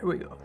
Here we go.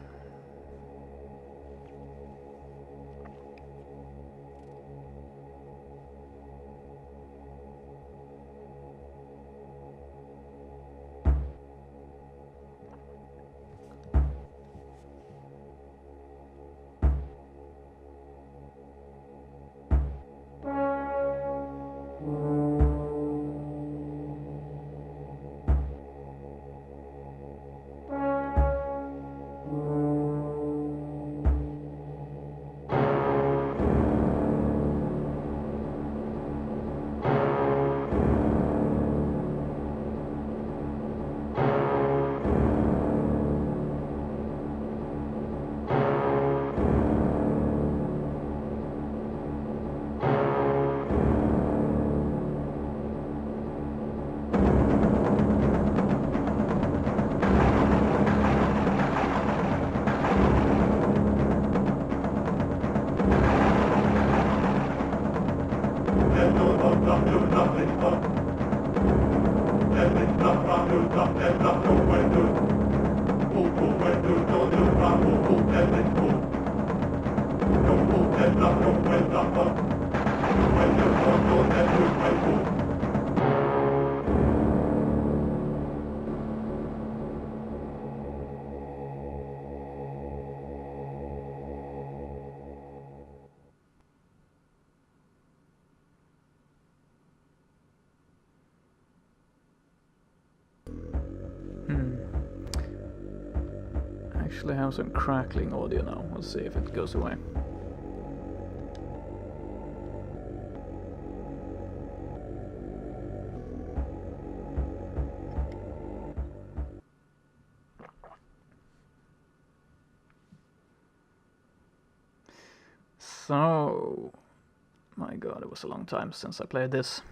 Actually have some crackling audio now. We'll see if it goes away. So, my god, it was a long time since I played this.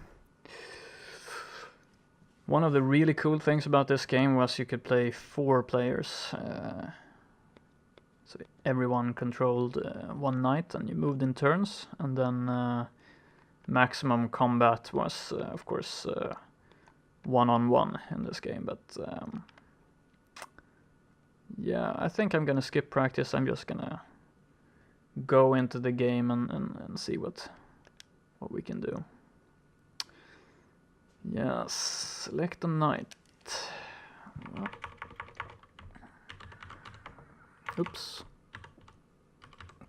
One of the really cool things about this game was you could play 4 players. So everyone controlled one knight and you moved in turns, and then maximum combat was of course one-on-one in this game, but yeah, I think I'm gonna skip practice. I'm just gonna go into the game and see what we can do. Yes, select a knight. Oops.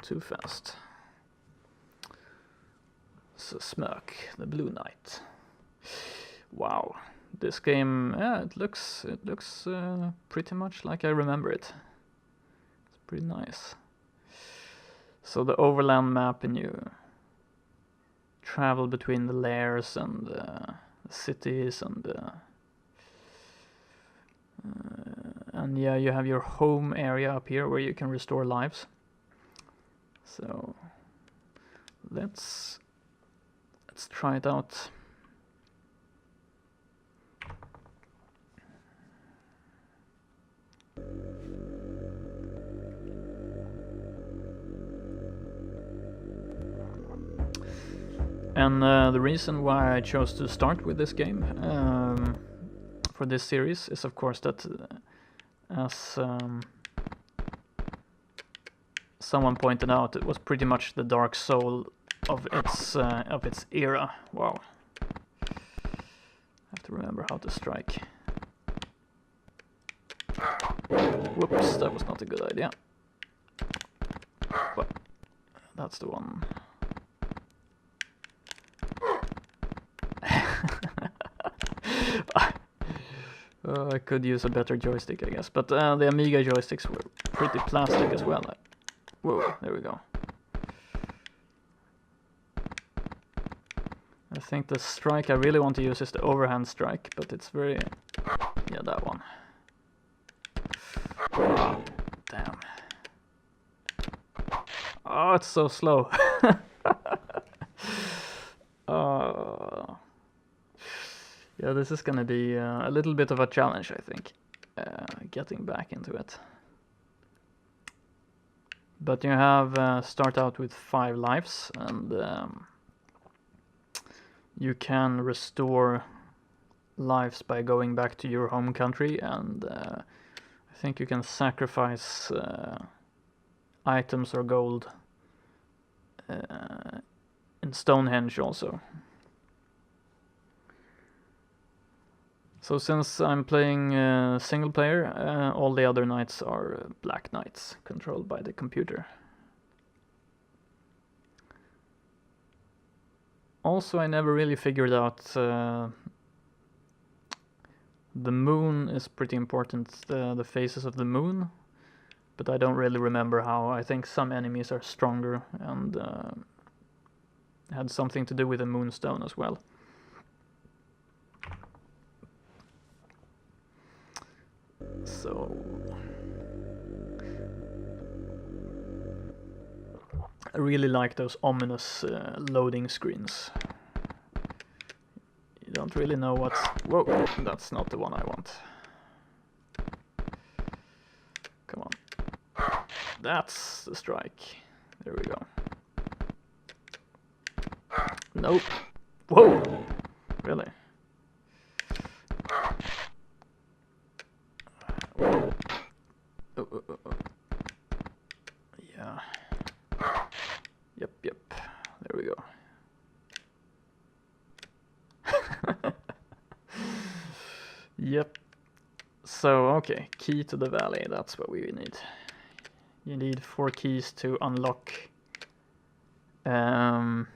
Too fast. So Smirk, the blue knight. Wow. This game, yeah, it looks pretty much like I remember it. It's pretty nice. So the overland map, and you travel between the lairs and the cities, and yeah, you have your home area up here where you can restore lives. So let's try it out. And the reason why I chose to start with this game for this series is, of course, that as someone pointed out, it was pretty much the Dark Soul of its era. Wow. I have to remember how to strike. Whoops, that was not a good idea. But that's the one. I could use a better joystick, I guess, but the Amiga joysticks were pretty plastic as well. Whoa, there we go. I think the strike I really want to use is the overhand strike, but it's very... yeah, that one. Oh, damn. Oh, it's so slow. Yeah, this is gonna be a little bit of a challenge, I think, getting back into it. But you have start out with 5 lives, and you can restore lives by going back to your home country, and I think you can sacrifice items or gold in Stonehenge also. So since I'm playing single player, all the other knights are black knights controlled by the computer. Also, I never really figured out the moon is pretty important, the phases of the moon, but I don't really remember how. I think some enemies are stronger and had something to do with the Moonstone as well. So I really like those ominous loading screens. You don't really know what's... Whoa, that's not the one I want. Come on. That's the strike. There we go. Nope. Whoa! Really? Whoa. Oh. Yeah. Yep. There we go. Yep. So, okay. Key to the valley. That's what we need. You need 4 keys to unlock... the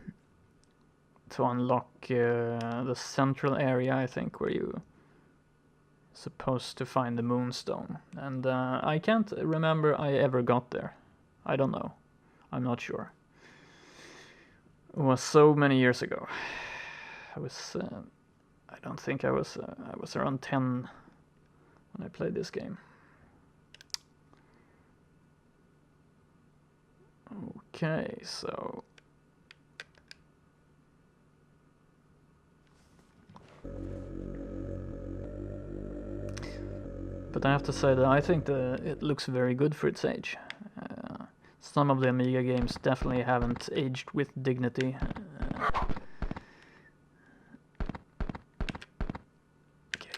central area, I think, where you're supposed to find the Moonstone. And I can't remember I ever got there. I don't know. I'm not sure. It was so many years ago. I was... I don't think I was around 10 when I played this game. Okay, so... But I have to say that I think it looks very good for its age. Some of the Amiga games definitely haven't aged with dignity. Okay.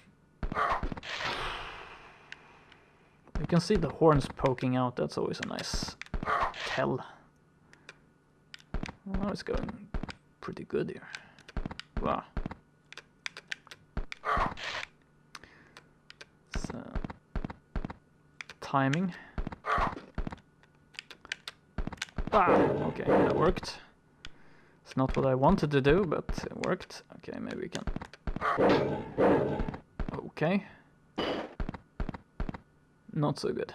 You can see the horns poking out, that's always a nice tell. Well, it's going pretty good here. Wow. So, timing. Ah, okay, that worked. It's not what I wanted to do, but it worked. Okay, maybe we can... Okay. Not so good.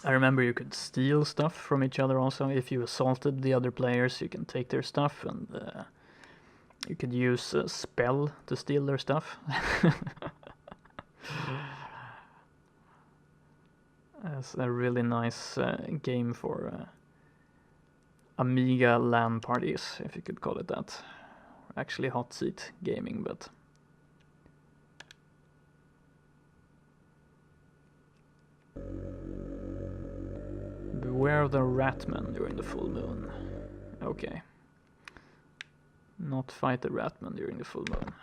I remember you could steal stuff from each other also. If you assaulted the other players, you can take their stuff, and you could use a spell to steal their stuff. It's a really nice game for Amiga LAN parties, if you could call it that. Actually hotseat gaming, but... Beware of the ratman during the full moon. Okay. Not fight the ratman during the full moon.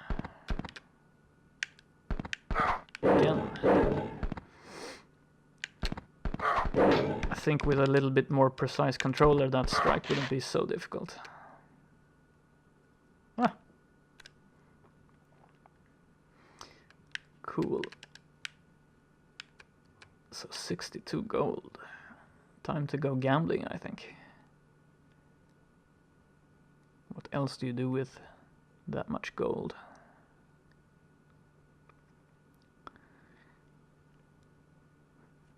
Again. I think with a little bit more precise controller that strike wouldn't be so difficult. Ah. Cool. So 62 gold. Time to go gambling, I think. What else do you do with that much gold?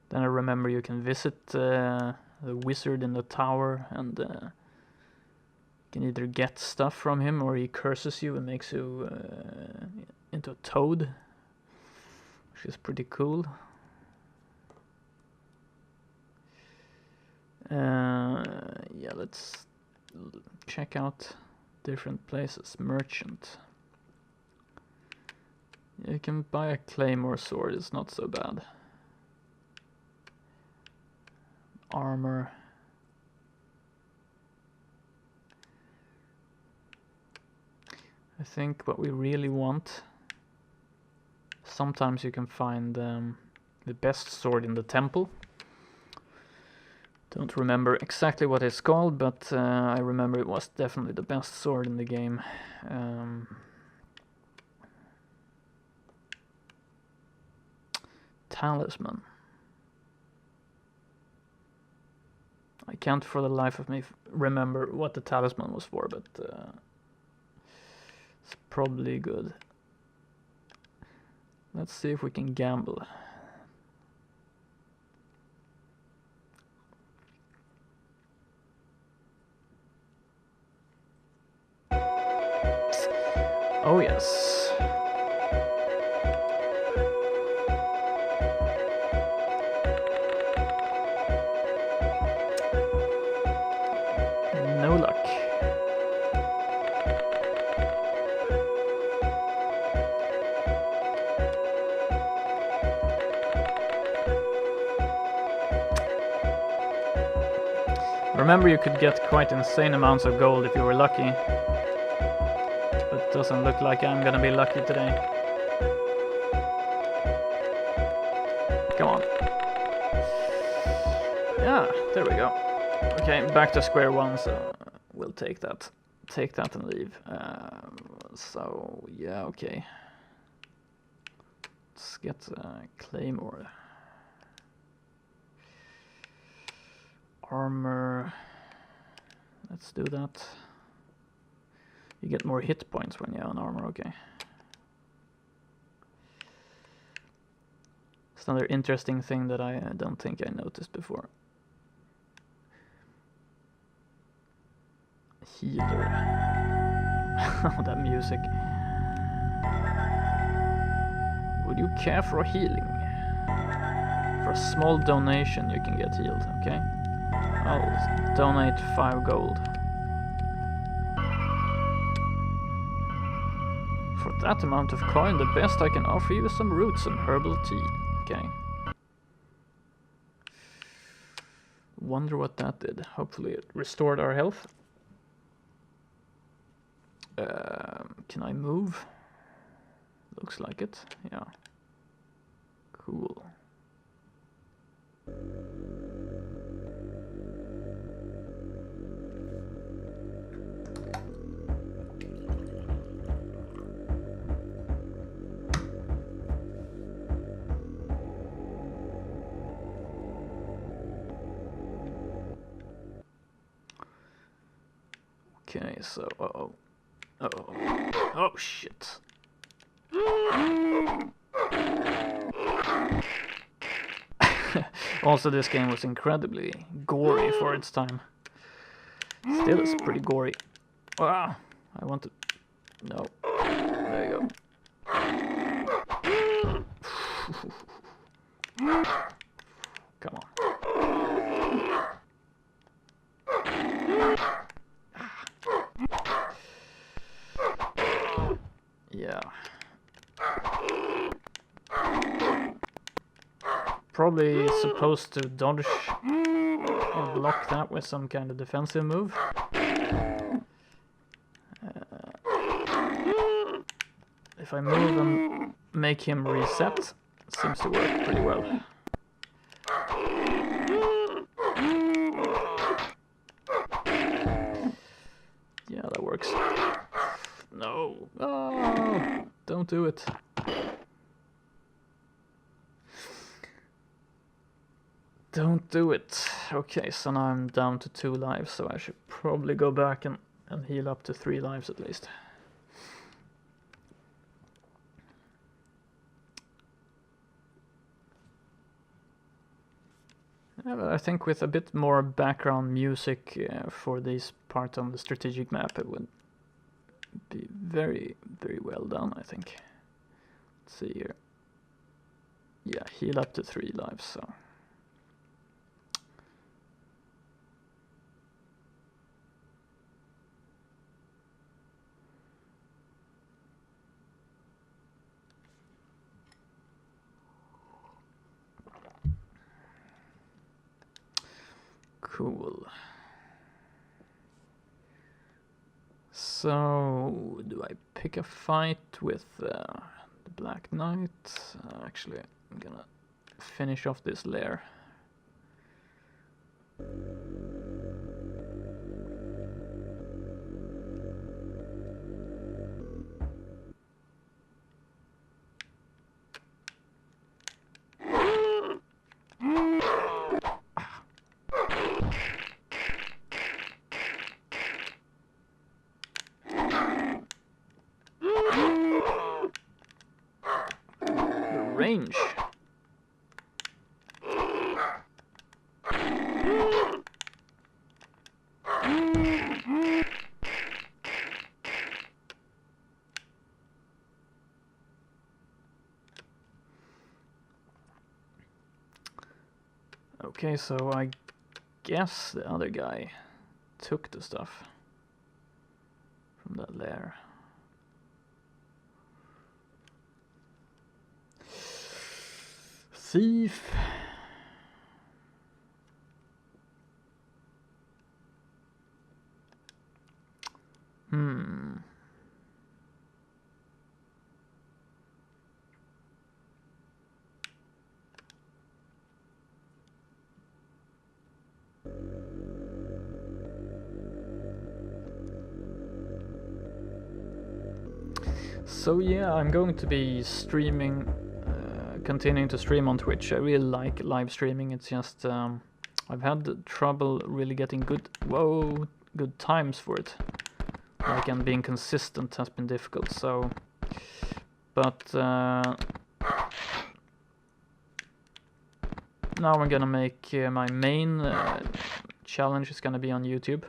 Then I remember you can visit the wizard in the tower, and you can either get stuff from him or he curses you and makes you into a toad, which is pretty cool. Yeah, let's check out different places. Merchant. You can buy a claymore sword, it's not so bad. Armor. I I think what we really want... Sometimes you can find the best sword in the temple. Don't remember exactly what it's called, but I remember it was definitely the best sword in the game. Talisman. I can't for the life of me remember what the talisman was for, but it's probably good. Let's see if we can gamble. Oh yes. No luck. Remember, you could get quite insane amounts of gold if you were lucky. But it doesn't look like I'm gonna be lucky today. Come on. Yeah, there we go. Okay, back to square one, so we'll take that. Take that and leave. So, yeah, okay. Let's get Claymore. Armor. Let's do that. You get more hit points when you have an armor, okay. It's another interesting thing that I don't think I noticed before. Healer. That music. Would you care for healing? For a small donation you can get healed, okay? I'll donate 5 gold. For that amount of coin, the best I can offer you is some roots and herbal tea. Okay. Wonder what that did. Hopefully it restored our health. Can I move? Looks like it. Yeah. Cool. Okay, so oh shit. Also, this game was incredibly gory for its time. Still, it's pretty gory. Ah, I want to. No. There you go. Come on. Yeah. Probably supposed to dodge or block that with some kind of defensive move. If I move and make him reset, it seems to work pretty well. Yeah, that works. No. Oh, don't do it. Don't do it. Okay, so now I'm down to 2 lives, so I should probably go back and heal up to 3 lives at least. Yeah, but I think with a bit more background music for this part on the strategic map, it would be very, very well done, I think. Let's see here. Yeah, heal up to 3 lives, so... Cool. So, do I pick a fight with the Black Knight? Actually, I'm gonna finish off this lair. Range. Okay, so I guess the other guy took the stuff from that lair. Thief. So yeah, I'm going to be streaming, continuing to stream on Twitch. I really like live streaming. It's just I've had trouble really getting good times for it. Like, and being consistent has been difficult. So, but now I'm gonna make my main challenge is gonna be on YouTube.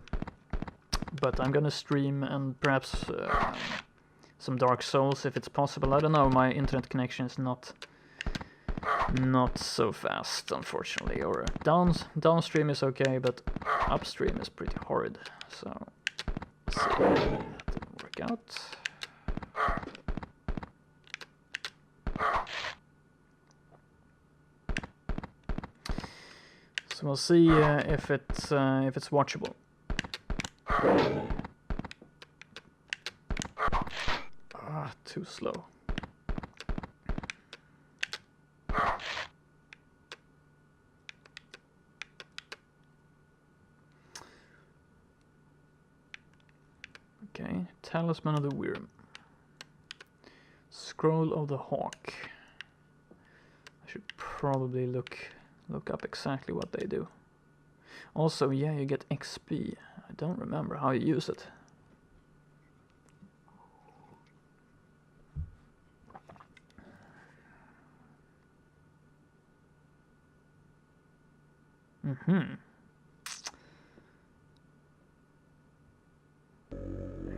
But I'm gonna stream and perhaps some Dark Souls if it's possible. I don't know, my internet connection is not so fast, unfortunately. Or downstream is okay, but upstream is pretty horrid. So let's see, that didn't work out. So we'll see if it's watchable. Too slow. Okay, Talisman of the Worm. Scroll of the Hawk. I should probably look up exactly what they do. Also, yeah, you get XP. I don't remember how you use it. I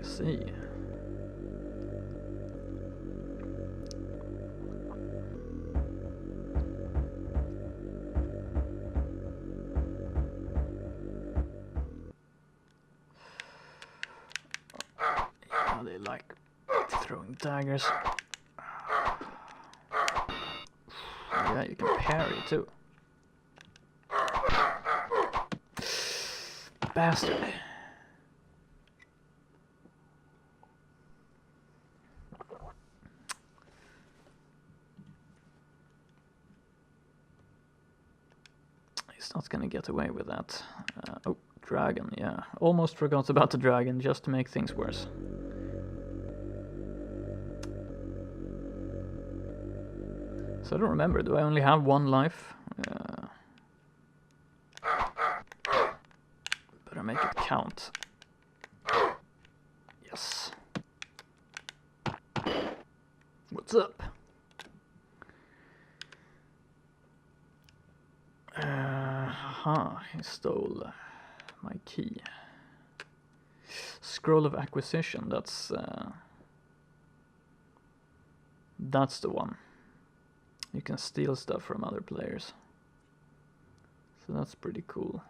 see. Yeah, they like throwing daggers. Yeah, you can parry too. Bastard. He's not gonna get away with that. Oh, dragon, yeah. Almost forgot about the dragon, just to make things worse. So I don't remember, do I only have one life? Better make it count. Yes. What's up? He stole my key. Scroll of Acquisition, that's the one. You can steal stuff from other players. So that's pretty cool.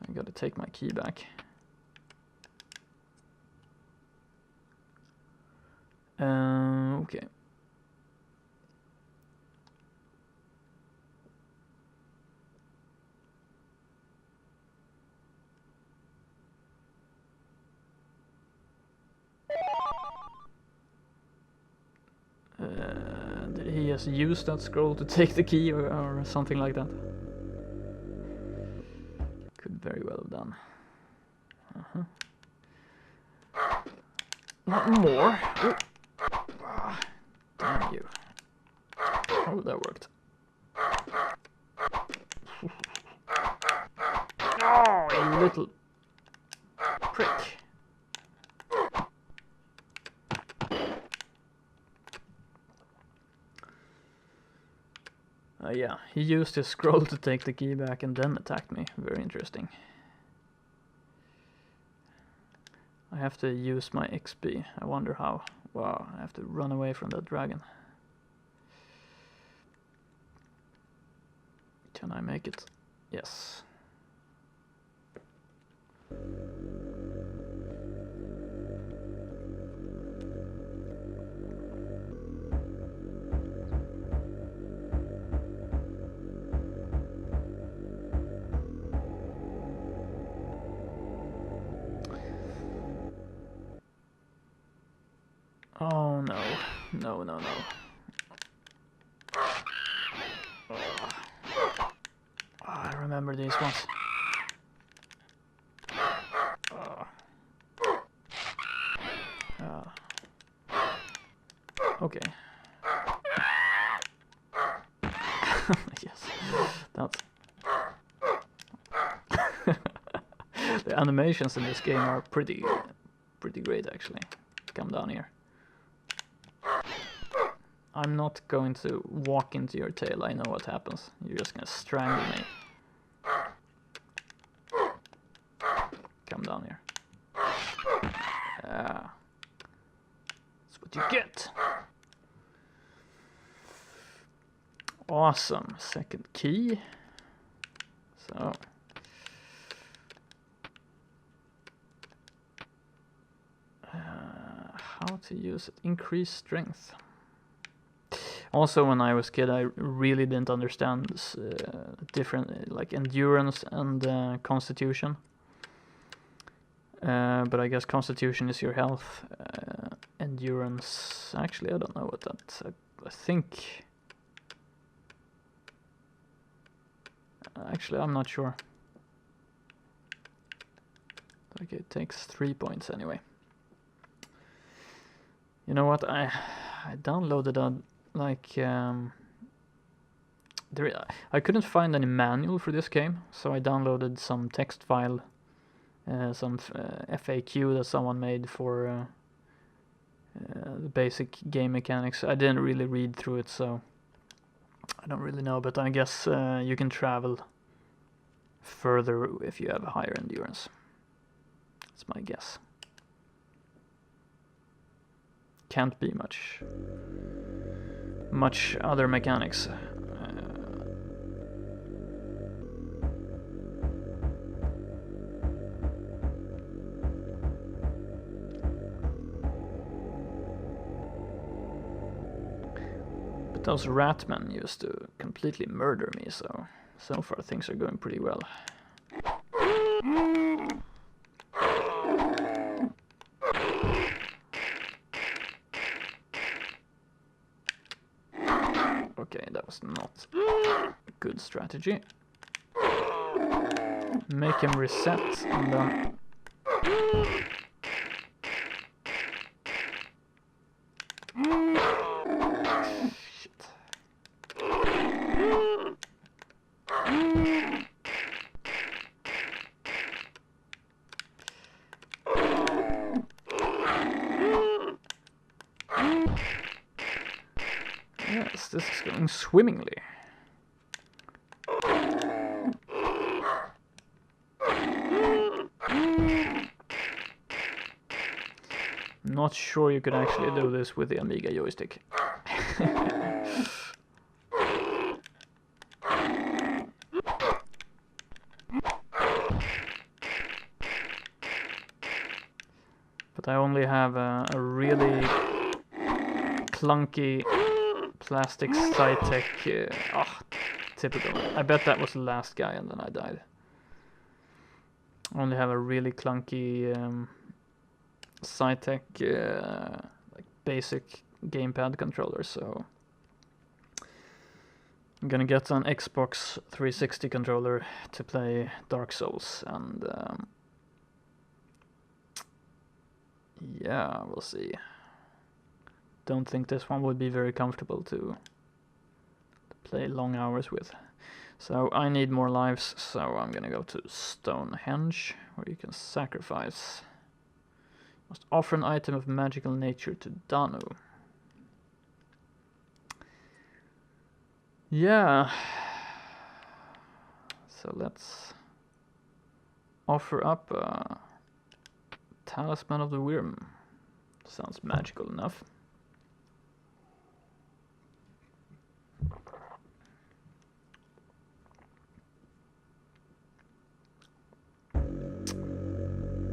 I gotta take my key back. Okay. guess use that scroll to take the key or something like that. Could very well have done. Not more. Ooh. Ah, damn you. Oh, that worked. Oh, you little prick. Yeah, he used his scroll to take the key back and then attacked me. Very interesting. I have to use my XP. I wonder how. Wow, I have to run away from that dragon. Can I make it? Yes. Oh no, no, no, no. Oh, I remember these ones. Okay. Yes, that's... The animations in this game are pretty great actually. Come down here. I'm not going to walk into your tail, I know what happens. You're just gonna strangle me. Come down here. Yeah. That's what you get. Awesome. Second key. So. How to use it? Increase strength. Also, when I was a kid, I really didn't understand different, like endurance and constitution. But I guess constitution is your health. Endurance, actually, I don't know what that. I think. Actually, I'm not sure. Okay, it takes 3 points anyway. You know what? I downloaded a I couldn't find any manual for this game, so I downloaded some text file, some FAQ that someone made for the basic game mechanics. I didn't really read through it, so I don't really know, but I guess you can travel further if you have a higher endurance. That's my guess. Can't be much other mechanics. But those ratmen used to completely murder me, so far things are going pretty well. Okay, that was not a good strategy. Make him reset and then... Shit. Yes, this is going swimmingly. Not sure you could actually do this with the Amiga joystick. But I only have a really clunky plastic sci-tech. Typical. I bet that was the last guy and then I died. I only have a really clunky sci-tech like basic gamepad controller, so I'm gonna get an Xbox 360 controller to play Dark Souls, and yeah, we'll see. Don't think this one would be very comfortable to play long hours with. So I need more lives, so I'm gonna go to Stonehenge, where you can sacrifice. Must offer an item of magical nature to Danu. Yeah. So let's offer up a Talisman of the Wyrm. Sounds magical enough.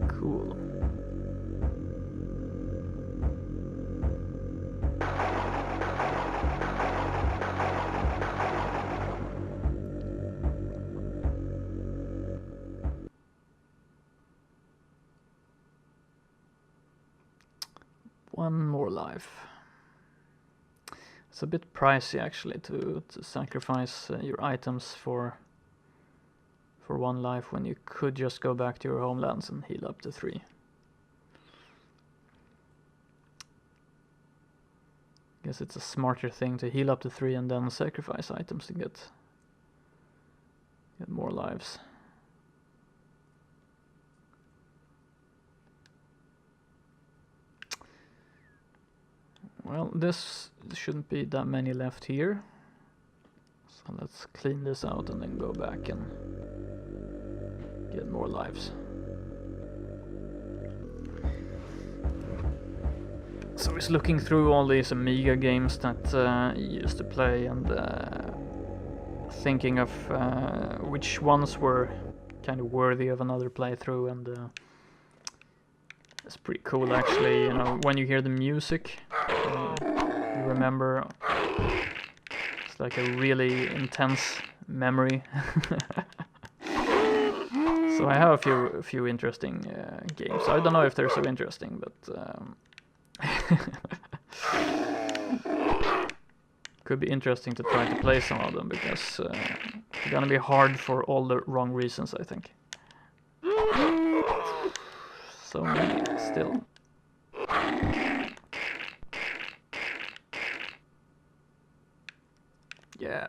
Cool. One more life. It's a bit pricey actually to sacrifice your items for one life when you could just go back to your homelands and heal up to 3. Guess it's a smarter thing to heal up to 3 and then sacrifice items to get more lives. Well, this shouldn't be that many left here. So let's clean this out and then go back and get more lives. So he's looking through all these Amiga games that he used to play and thinking of which ones were kind of worthy of another playthrough, and it's pretty cool actually, you know, when you hear the music, you remember, it's like a really intense memory. So I have a few interesting games. I don't know if they're so interesting, but could be interesting to try to play some of them, because it's gonna be hard for all the wrong reasons, I think. So many still. Yeah.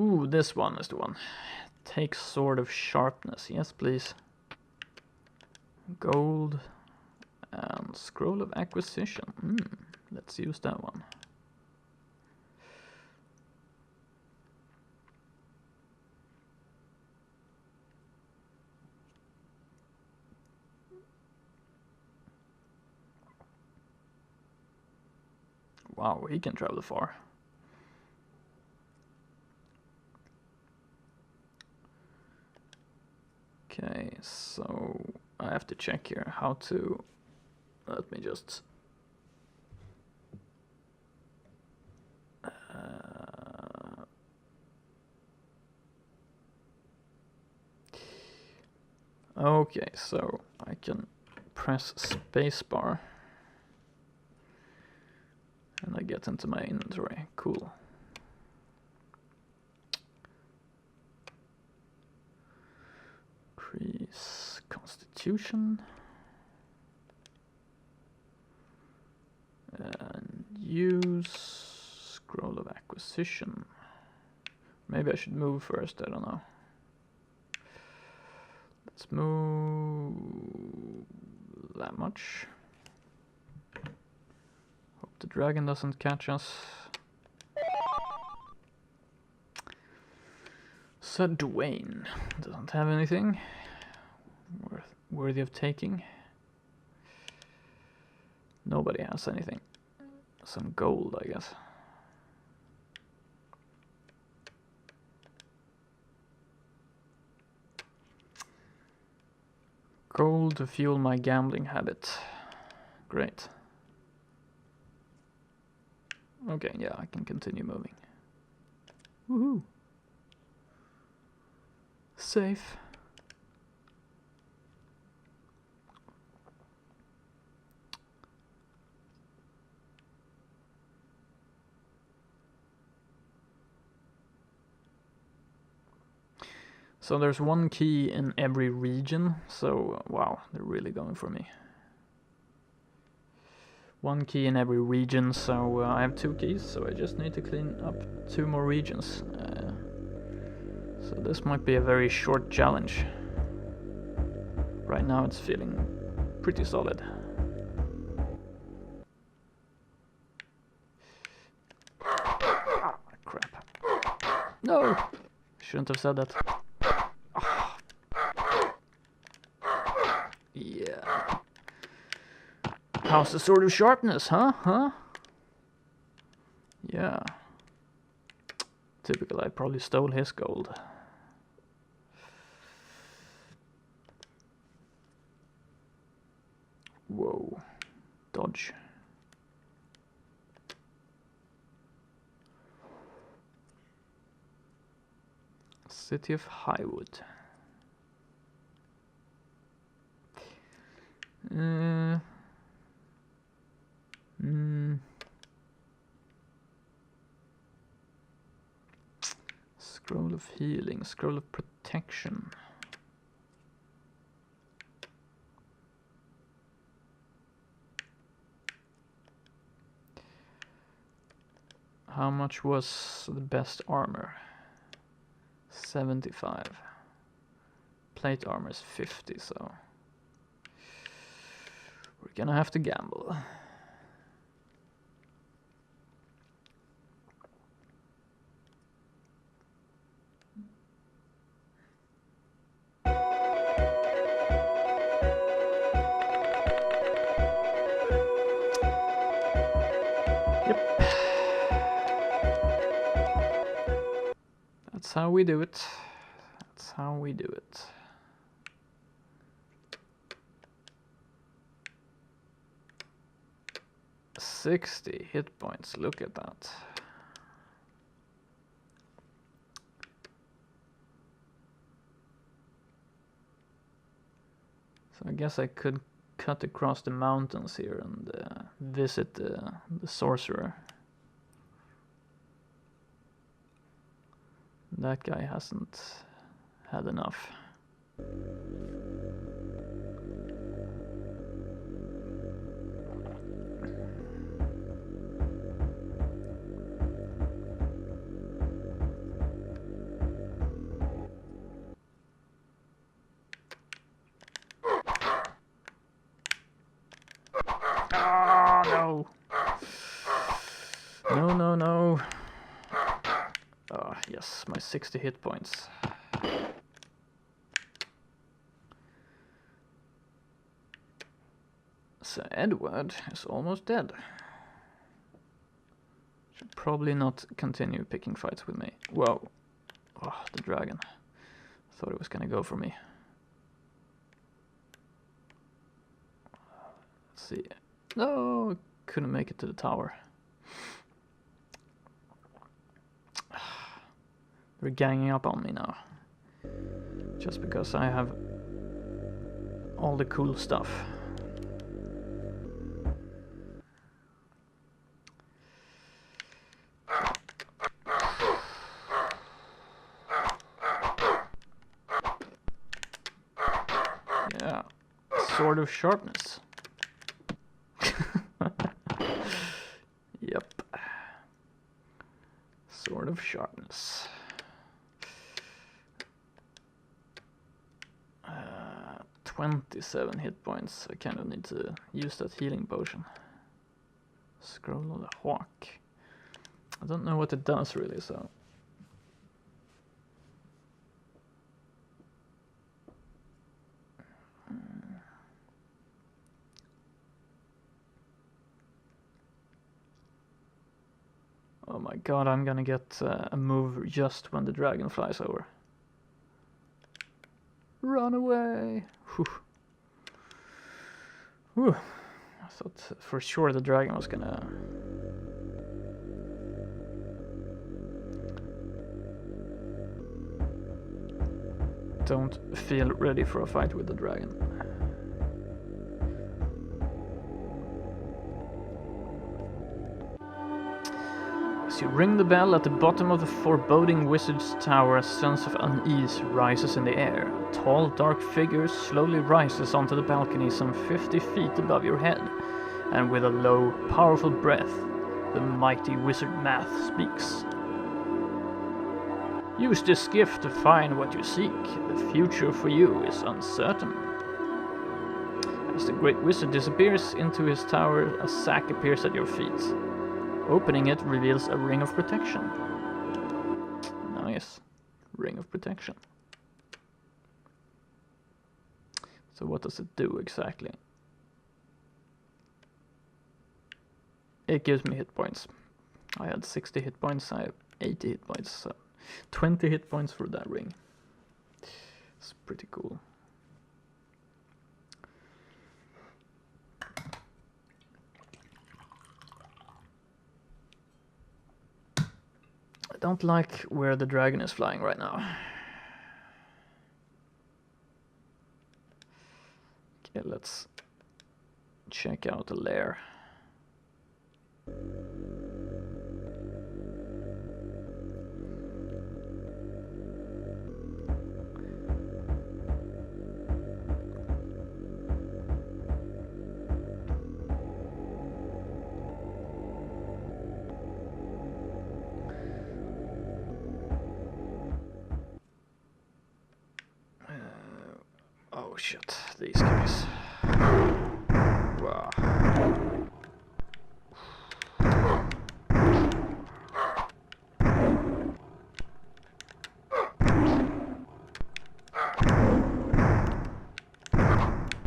Ooh, this one is the one. Take Sword of Sharpness. Yes, please. Gold and Scroll of Acquisition. Let's use that one. Wow, he can travel far. Okay, so I have to check here how to... Let me just... Okay, so I can press spacebar and I get into my inventory. Cool. Increase Constitution and use Scroll of Acquisition. Maybe I should move first, I don't know. Let's move that much. Hope the dragon doesn't catch us. Sir Dwayne doesn't have anything worthy of taking. Nobody has anything. Some gold, I guess. Gold to fuel my gambling habit. Great. Okay, yeah, I can continue moving. Woohoo! Safe. So there's one key in every region, so wow, they're really going for me. One key in every region, so I have 2 keys, so I just need to clean up 2 more regions. So this might be a very short challenge. Right now it's feeling pretty solid. Ah, crap. No! Shouldn't have said that. Ah. Yeah. How's the sword of sharpness, huh? Yeah. Typical, I probably stole his gold. Whoa. Dodge. City of Highwood. Scroll of healing, scroll of protection. How much was the best armor? 75. Plate armor is 50, so we're gonna have to gamble. Yep. That's how we do it. That's how we do it. $60 hit points, look at that. So I guess I could cut across the mountains here and visit the sorcerer. That guy hasn't had enough. Ah, no. No. Ah, yes, my 60 hit points. So Edward is almost dead. Should probably not continue picking fights with me. Whoa. Oh, the dragon. Thought it was gonna go for me. Let's see. No, couldn't make it to the tower. They're ganging up on me now. Just because I have all the cool stuff. Yeah, sword of sharpness. Yep. Sword of sharpness. 27 hit points. I kind of need to use that healing potion. Scroll of the Hawk. I don't know what it does really, so. Oh my god, I'm gonna get a move just when the dragon flies over. Run away! Whew. Whew. I thought for sure the dragon was gonna... Don't feel ready for a fight with the dragon. As you ring the bell at the bottom of the foreboding wizard's tower, a sense of unease rises in the air. A tall, dark figure slowly rises onto the balcony some 50 feet above your head, and with a low, powerful breath, the mighty wizard Math speaks. Use this gift to find what you seek. The future for you is uncertain. As the great wizard disappears into his tower, a sack appears at your feet. Opening it reveals a ring of protection. Nice. Ring of protection. So what does it do exactly? It gives me hit points. I had 60 hit points, I have 80 hit points, so 20 hit points for that ring. It's pretty cool. I don't like where the dragon is flying right now. Okay, let's check out the lair. Oh shit, these guys. Wow.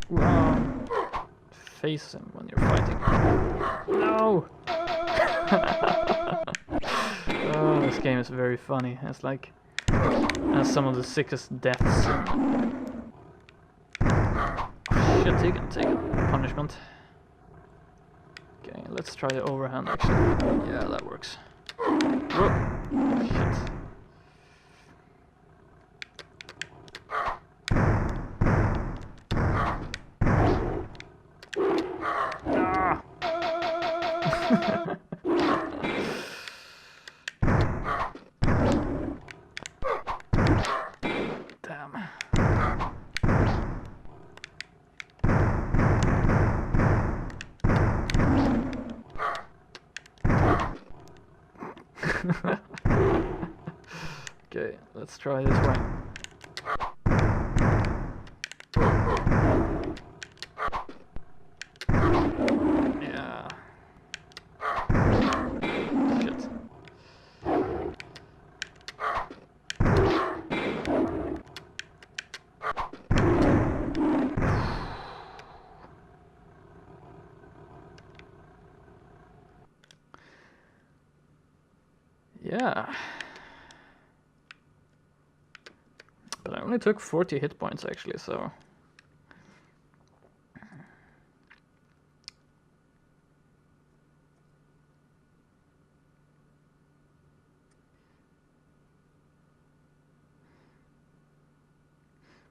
Wow. Face him when you're fighting. No! Oh, this game is very funny. It's like has some of the sickest deaths. Shit, take a punishment. Okay, let's try the overhand actually. Yeah, that works. Whoa. Shit. Ah. Damn. Okay, let's try this way. Yeah. Shit. Yeah. But I only took 40 hit points actually, so...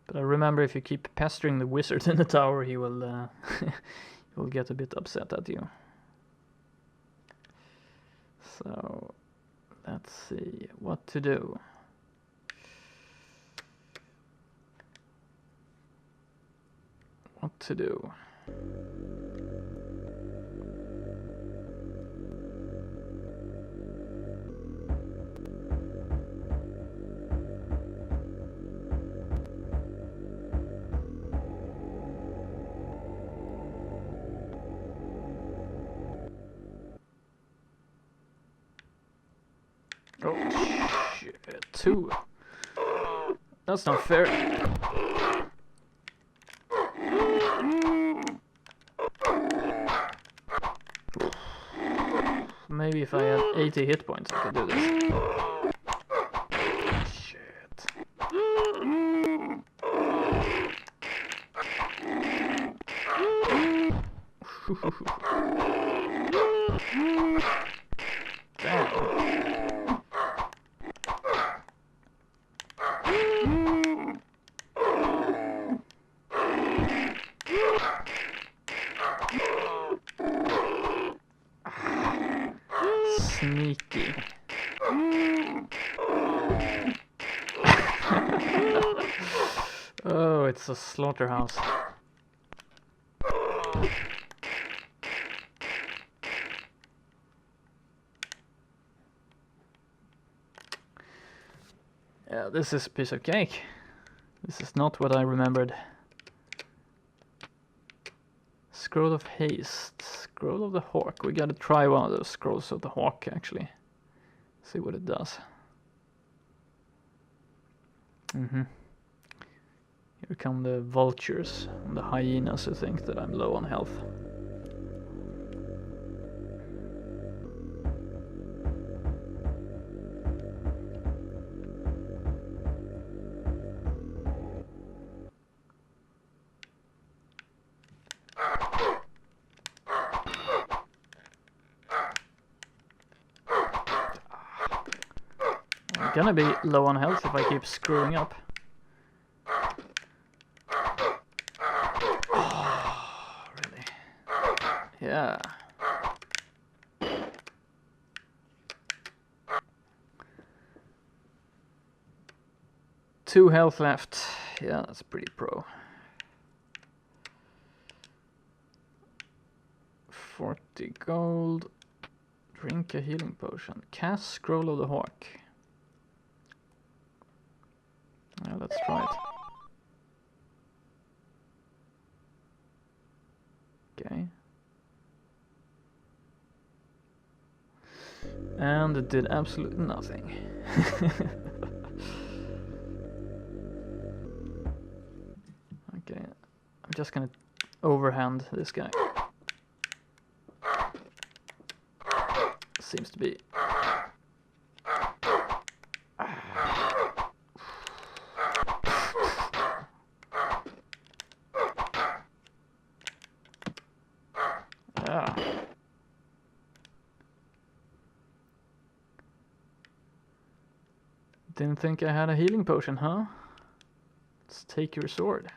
But I remember if you keep pestering the wizard in the tower, he will he will get a bit upset at you. So... let's see what to do. What to do? Oh shit, 2. That's not fair. Maybe if I had 80 hit points I could do this. Shit. Damn. sneaky. Oh, it's a slaughterhouse. Yeah, this is a piece of cake. This is not what I remembered. Scroll of Haste. Scroll of the Hawk. We gotta try one of those Scrolls of the Hawk, actually. See what it does. Here come the vultures and the hyenas who think that I'm low on health. I'm gonna be low on health if I keep screwing up. Oh, really? Yeah. Two health left. Yeah, that's pretty pro. 40 gold. Drink a healing potion. Cast Scroll of the Hawk. Yeah, let's try it. Okay. And it did absolutely nothing. Okay, I'm just gonna overhand this guy. Seems to be. Yeah. Didn't think I had a healing potion, huh? Let's take your sword.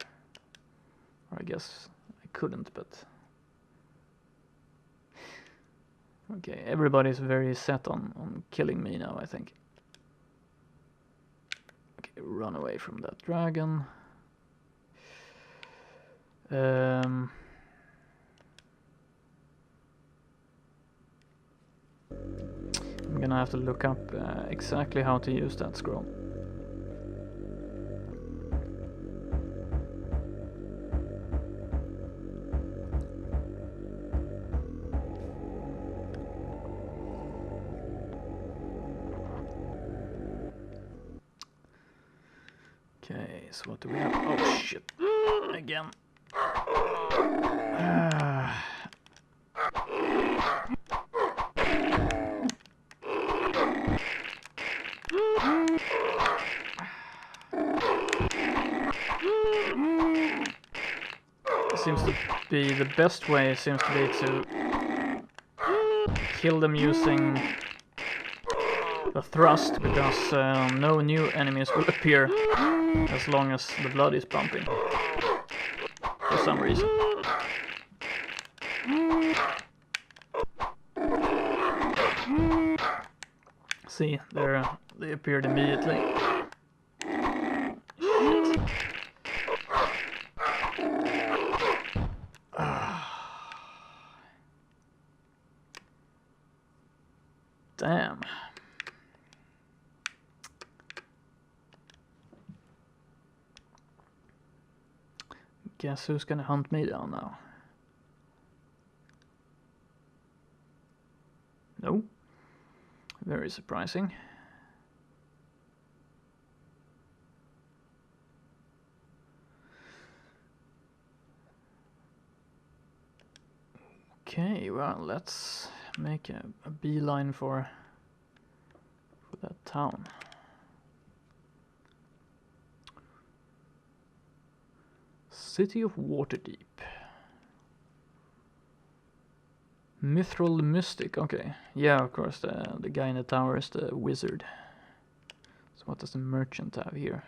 Or I guess I couldn't, but... Okay, everybody's very set on killing me now, I think. Okay, run away from that dragon. I'm gonna have to look up exactly how to use that scroll. Okay, so what do we have? Oh shit, again. Seems to be the best way, seems to be to kill them using the thrust, because no new enemies will appear as long as the blood is pumping for some reason. See, they appeared immediately. Shit. Damn. Guess who's gonna hunt me down now? No. Very surprising. Okay, well, let's make a beeline for that town. City of Waterdeep. Mithril Mystic, okay. Yeah, of course, the guy in the tower is the wizard. So what does the merchant have here?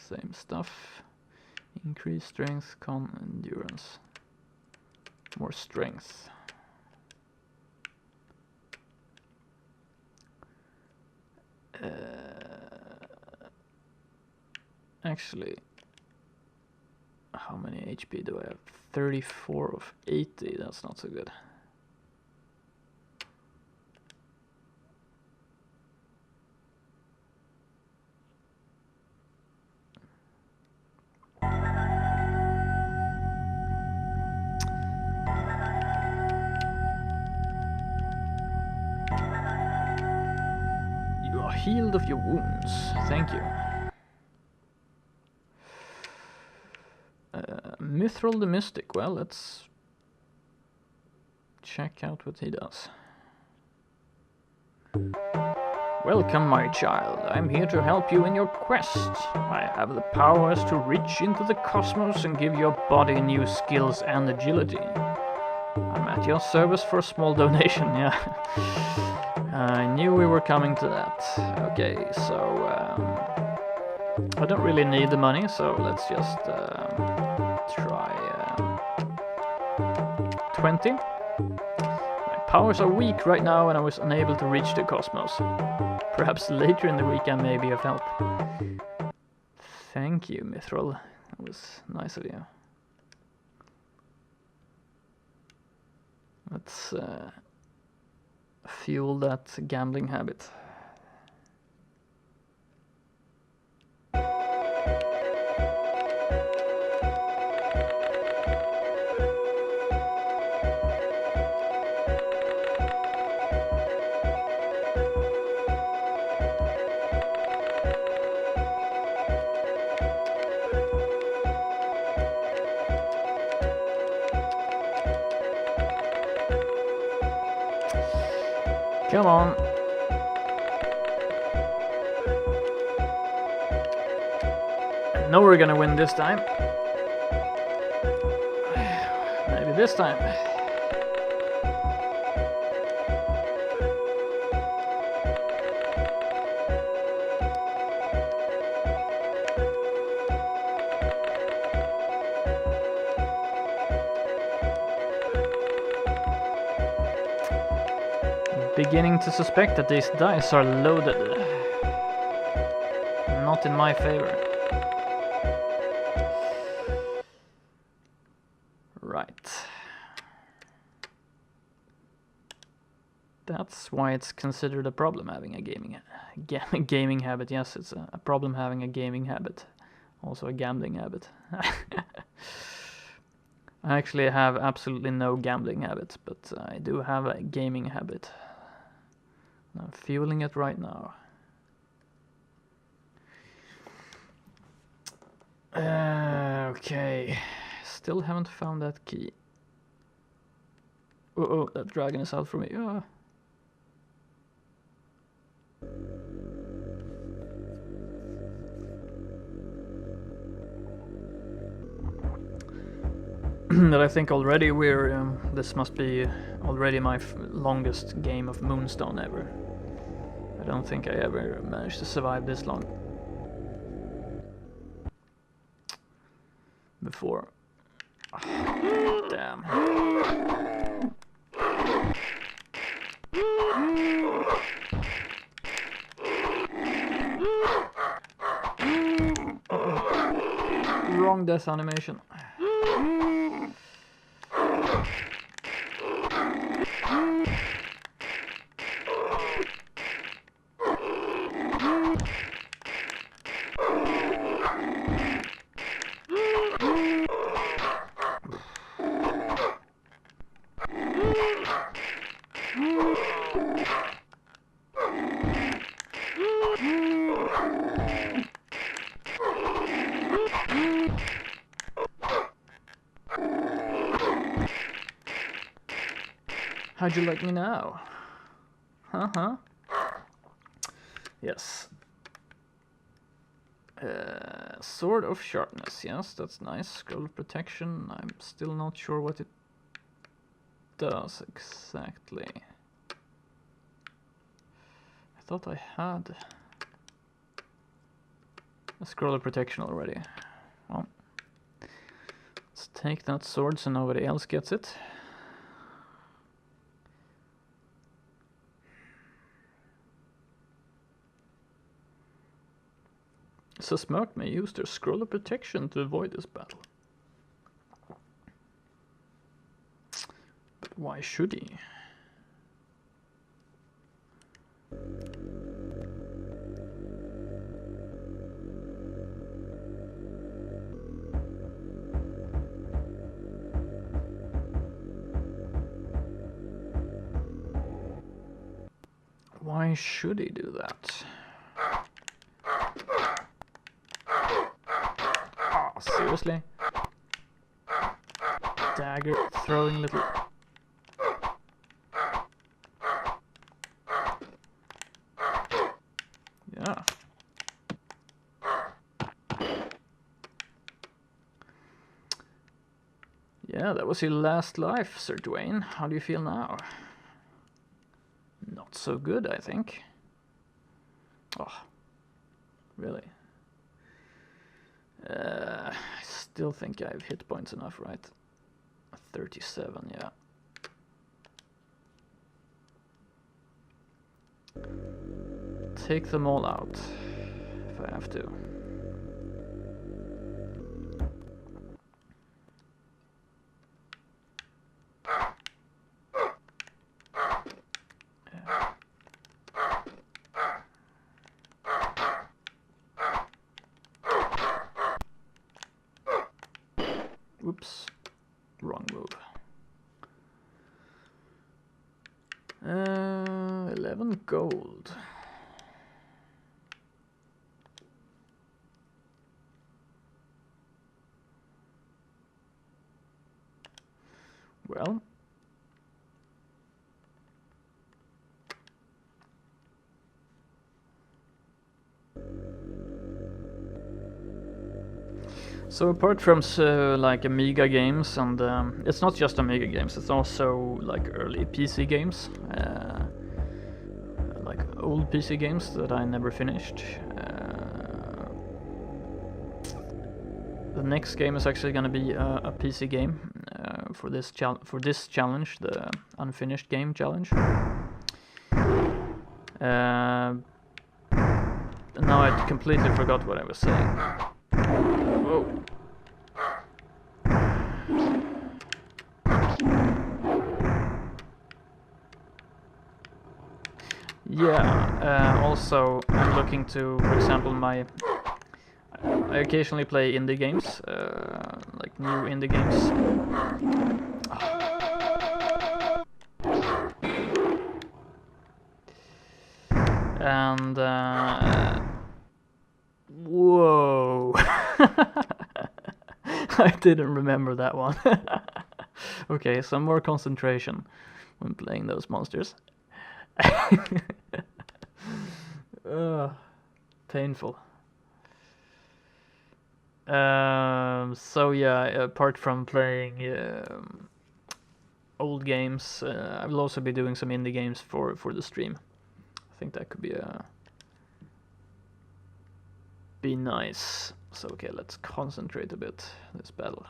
Same stuff. Increase strength, con, endurance. More strength. Actually, how many HP do I have? 34 of 80, that's not so good. You are healed of your wounds, thank you. Mithril the Mystic, well, let's check out what he does. Welcome, my child. I'm here to help you in your quest. I have the powers to reach into the cosmos and give your body new skills and agility. I'm at your service for a small donation, yeah. I knew we were coming to that. Okay, so I don't really need the money, so let's just try 20. My powers are weak right now and I was unable to reach the cosmos. Perhaps later in the week I may be of help. Thank you, Mithril. That was nice of you. Let's fuel that gambling habit. Come on. I know we're gonna win this time. Maybe this time. Beginning to suspect that these dice are loaded. Not in my favor. Right. That's why it's considered a problem having a gaming habit. Yes, it's a problem having a gaming habit. Also a gambling habit. I actually have absolutely no gambling habits, but I do have a gaming habit. I'm fueling it right now. Okay, still haven't found that key. Oh, that dragon is out for me. That I think already we're. This must be already my longest game of Moonstone ever. I don't think I ever managed to survive this long before. Oh, damn. Wrong death animation. How'd you like me now? Huh? Yes. Sword of Sharpness, yes, that's nice. Scroll of Protection, I'm still not sure what it does exactly. I thought I had a Scroll of Protection already. Well, let's take that sword so nobody else gets it. So Smirk may use their scroll of protection to avoid this battle. But why should he? Why should he do that? Oh, seriously? Dagger throwing little... Yeah. Yeah, that was your last life, Sir Dwayne. How do you feel now? Not so good, I think. Oh, really? I still think I have hit points enough, right? 37, yeah. Take them all out, if I have to. Whoops, wrong move. 11 gold. Well, so apart from like Amiga games, and it's not just Amiga games, it's also like early PC games, like old PC games that I never finished. The next game is actually going to be a PC game for this challenge, the unfinished game challenge. Now I completely forgot what I was saying. Whoa. Yeah, also I'm looking to, for example, I occasionally play indie games, like new indie games. And whoa. I didn't remember that one. Okay, some more concentration when playing those monsters. Painful. So yeah, apart from playing old games, I will also be doing some indie games for the stream. I think that could be nice. So okay, let's concentrate a bit this battle.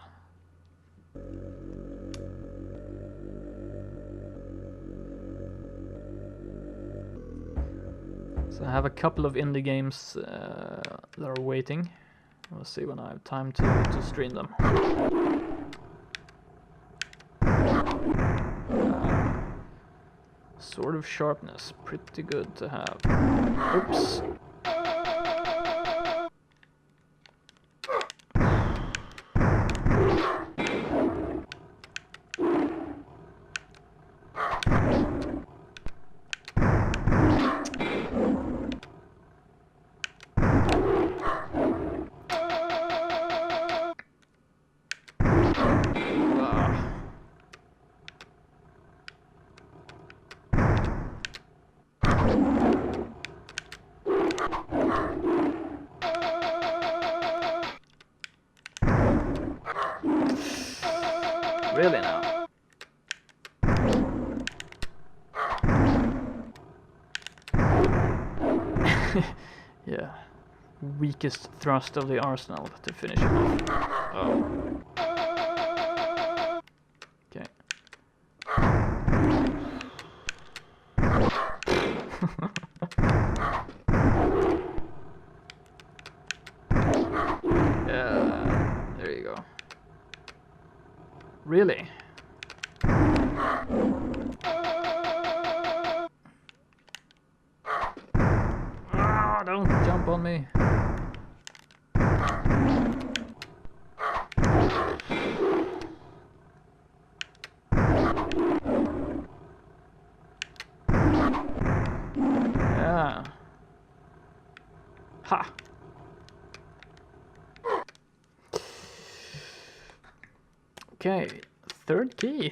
So I have a couple of indie games that are waiting. We'll see when I have time to stream them. Sword of Sharpness, pretty good to have. Oops. Really now? Yeah. Weakest thrust of the arsenal to finish him off. Oh. Okay. Really? Ah, don't jump on me. Yeah. Ha! Okay, third key.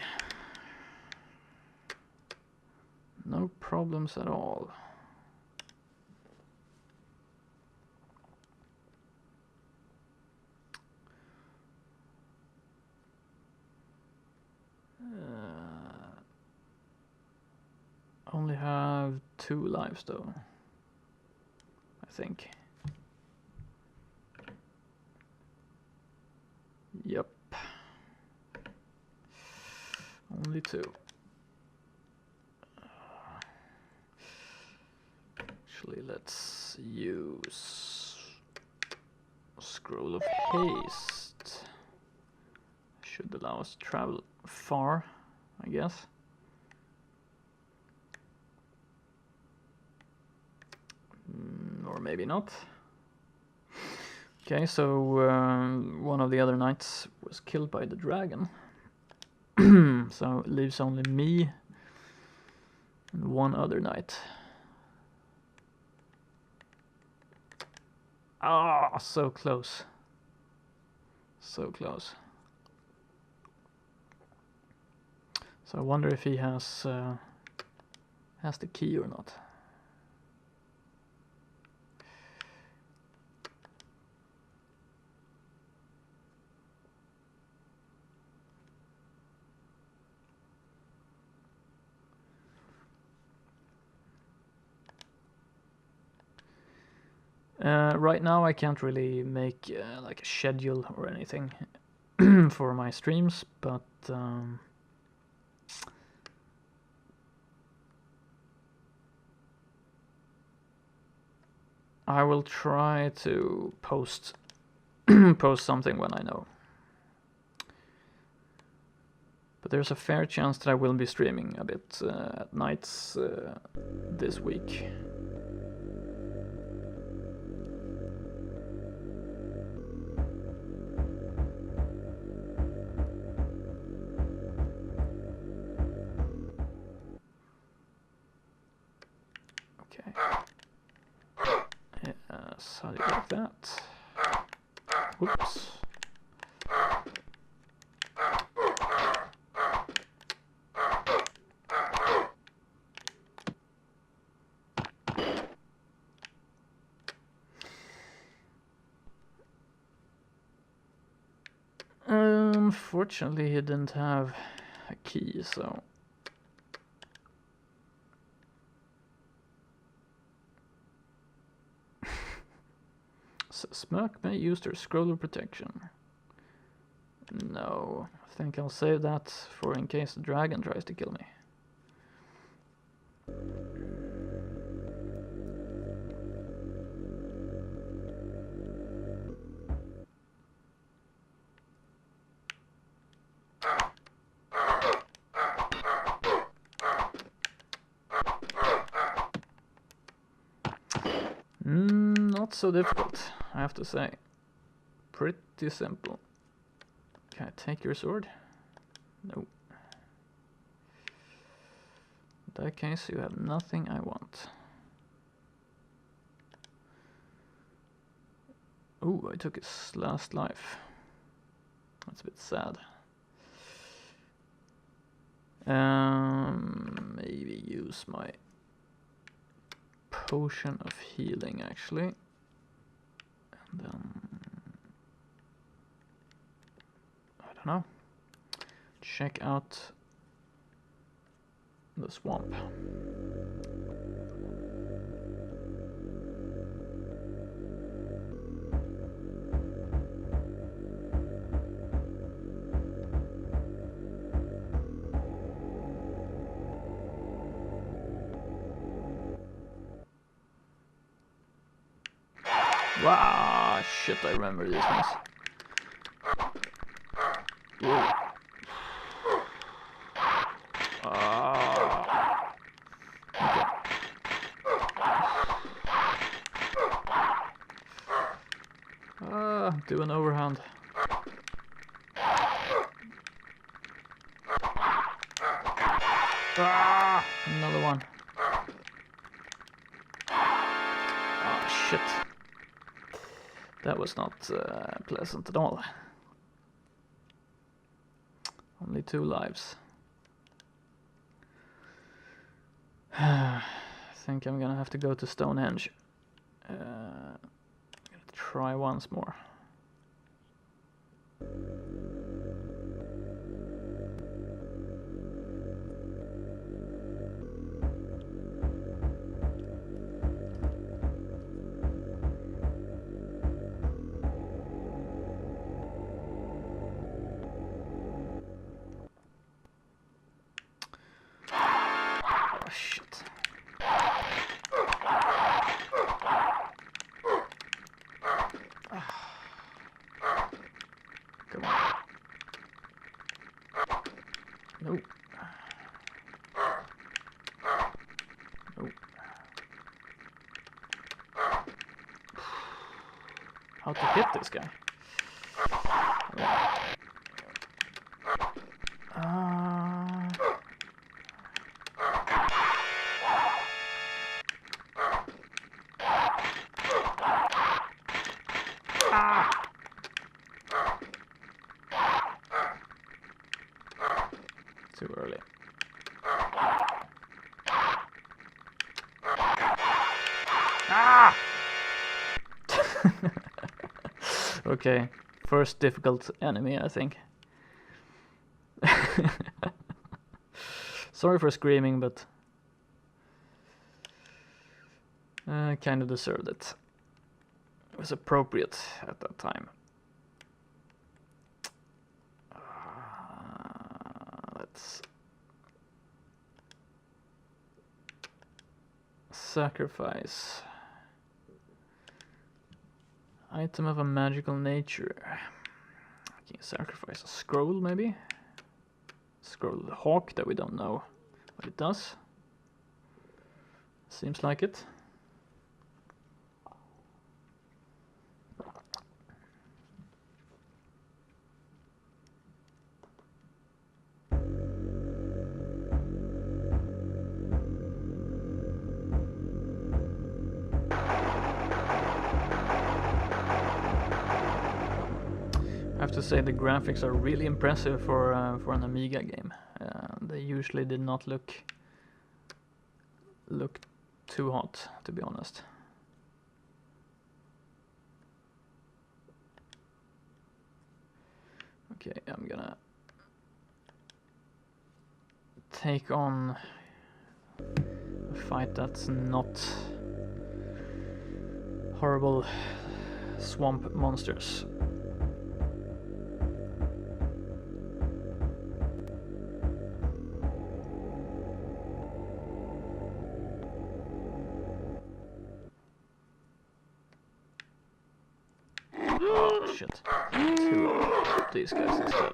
No problems at all. Only have 2 lives though, I think. Yep. Only 2. Actually, let's use scroll of haste. Should allow us to travel far, I guess. Or maybe not. Okay, so one of the other knights was killed by the dragon. So it leaves only me and one other knight. Ah, so close. So close. So I wonder if he has the key or not. Right now I can't really make like a schedule or anything for my streams, but I will try to post post something when I know. But there's a fair chance that I will be streaming a bit at nights this week. Okay. Yes, how do you like that? Oops. Unfortunately, he didn't have a key, so... Smirk may use their scroller protection. No, I think I'll save that for in case the dragon tries to kill me. Not so difficult, I have to say. Pretty simple. Can I take your sword? No. In that case, you have nothing I want. Ooh, I took his last life. That's a bit sad. Maybe use my potion of healing, actually. And then... I don't know. Check out the swamp. Wow, shit, I remember these ones. Whoa. Okay. Do an overhand. Another one. Oh shit. That was not pleasant at all. Only 2 lives. I think I'm gonna have to go to Stonehenge. I'm gonna try once more. Oh shit. Come on. Nope. Nope. How to hit this guy? Too early. Okay, first difficult enemy, I think. Sorry for screaming, but I kind of deserved it. It was appropriate at that time. Let's sacrifice. Item of a magical nature. Can you sacrifice a scroll, maybe? Scroll the hawk that we don't know what it does. Seems like it. I have to say the graphics are really impressive for an Amiga game. They usually did not look too hot, to be honest. Okay, I'm gonna take on a fight that's not horrible swamp monsters. Oh shit. 2 of these guys instead.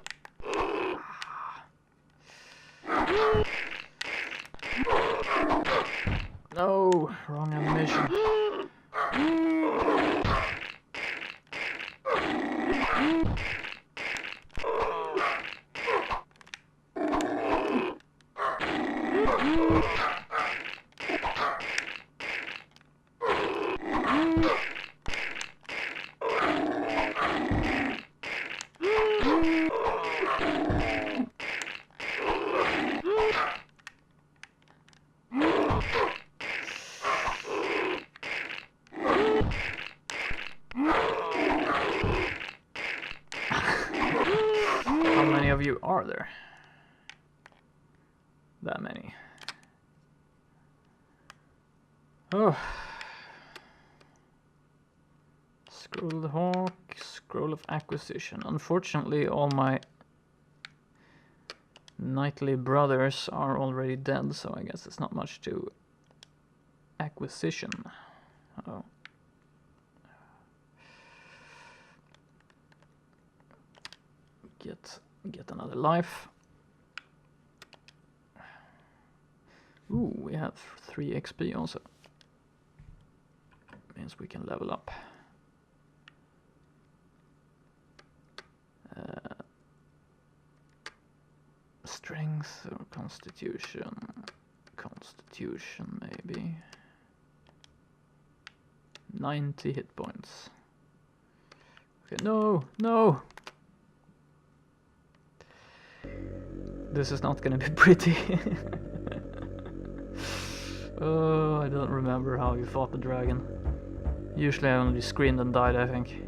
No, wrong animation. How many of you are there? That many. Oh. Scroll of the hawk, scroll of acquisition. Unfortunately, all my knightly brothers are already dead, so I guess it's not much to acquisition. Oh. Get another life. Ooh, we have 3 XP also. Means we can level up. Strength or constitution? Constitution maybe. 90 hit points. Okay, no, no! This is not gonna be pretty. Oh, I don't remember how you fought the dragon. Usually I only screamed and died, I think.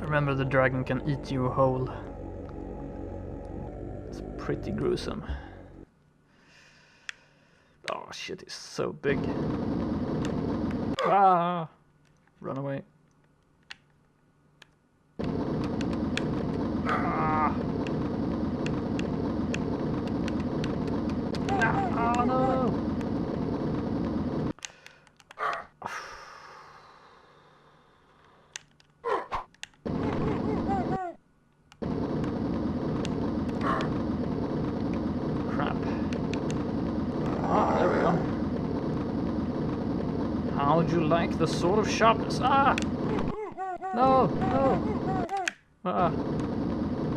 I remember the dragon can eat you whole. It's pretty gruesome. Oh shit, he's so big. Ah! Run away. Ah! Oh no! Crap. Ah, there we go. How'd you like the sword of sharpness? Ah! No! No! Ah!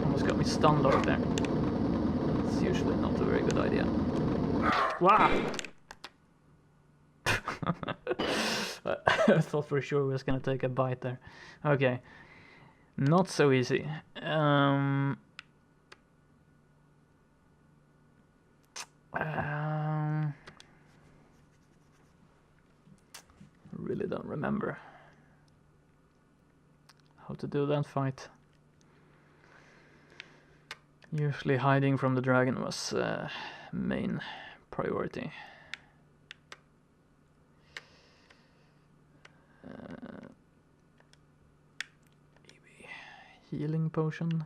Almost got me stunned over there. That's usually not a very good idea. Wow! I thought for sure we was gonna take a bite there. Okay. Not so easy. Really don't remember how to do that fight. Usually hiding from the dragon was main priority. Maybe healing potion.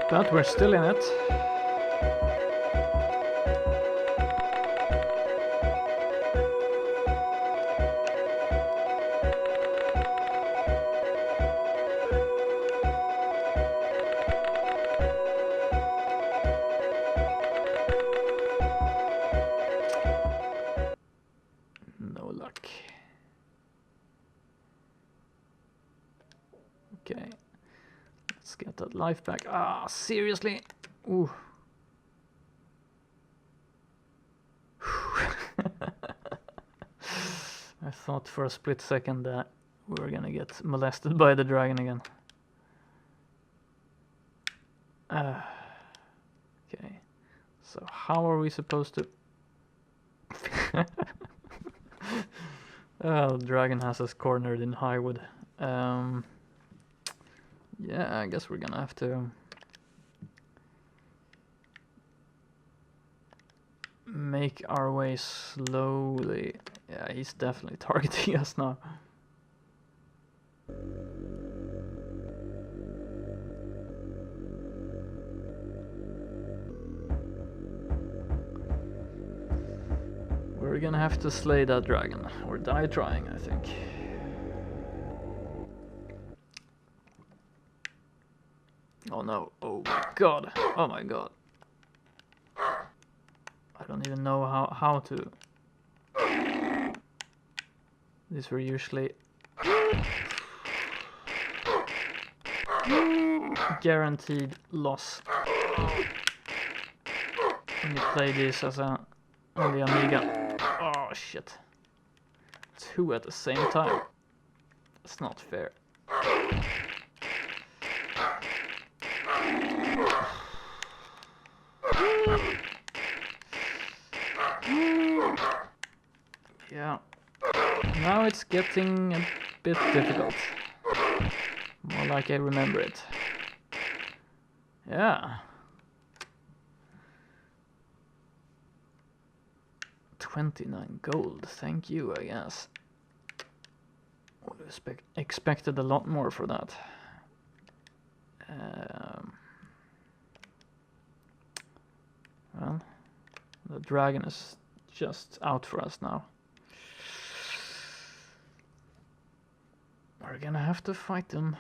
But we're still in it. No luck. Okay. Let's get that life back. Ah, seriously? Ooh. I thought for a split second that we were gonna get molested by the dragon again. Okay. So how are we supposed to... Oh, the dragon has us cornered in Highwood. Yeah, I guess we're gonna have to make our way slowly. Yeah, he's definitely targeting us now. We're gonna have to slay that dragon, or die trying, I think. Oh no, oh my god, oh my god. I don't even know how to... These were usually... guaranteed loss when you play this as on the Amiga. Oh shit. 2 at the same time. That's not fair. Yeah. Now it's getting a bit difficult. More like I remember it. Yeah. 29 gold, thank you, I guess. Would have expected a lot more for that. Well, the dragon is just out for us now. We're gonna have to fight them.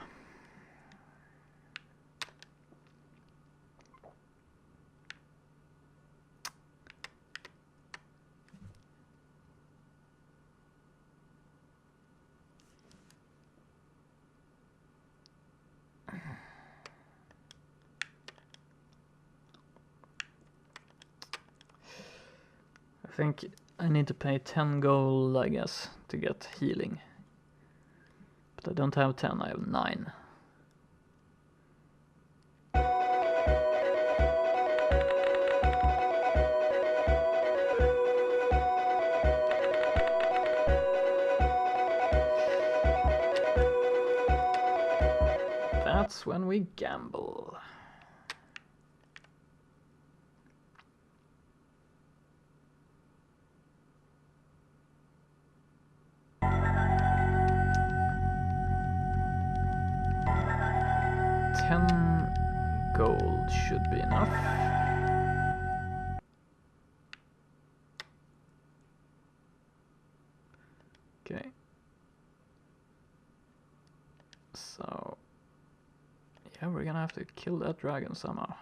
I think I need to pay 10 gold, I guess, to get healing. But I don't have 10, I have 9. That's when we gamble. Gold should be enough. Okay. So, yeah, we're gonna have to kill that dragon somehow.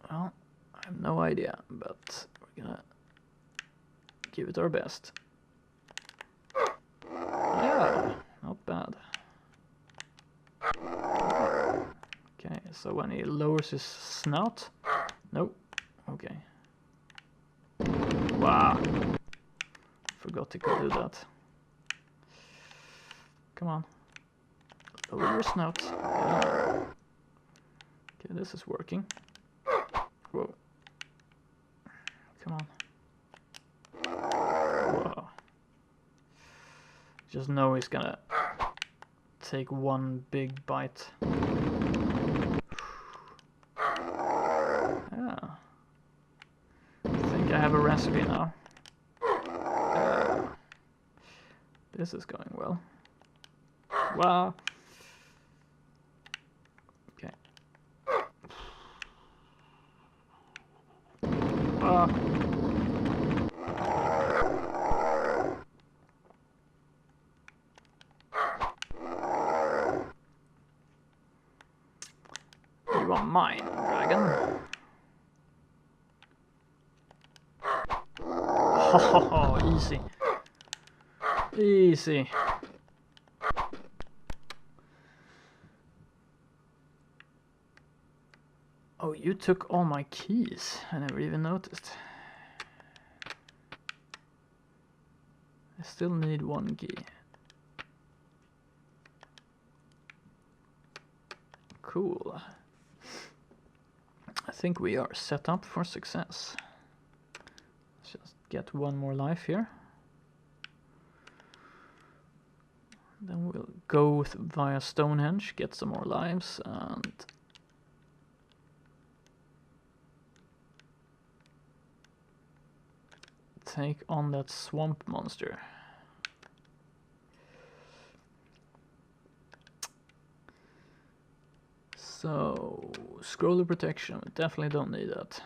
Well, I have no idea, but we're gonna give it our best. Yeah, not bad. Okay, so when he lowers his snout... Nope. Okay. Wow. Forgot he could do that. Come on. Lower your snout. Yeah. Okay, this is working. Whoa. Come on. Whoa. Just know he's gonna take one big bite. Yeah. I think I have a recipe now. This is going well. Wow. Okay. You are mine, dragon. Oh, easy. Easy. Oh, you took all my keys. I never even noticed. I still need one key. Cool. I think we are set up for success. Let's just get one more life here. Then we'll go via Stonehenge, get some more lives, and take on that swamp monster. So, scroller protection, we definitely don't need that.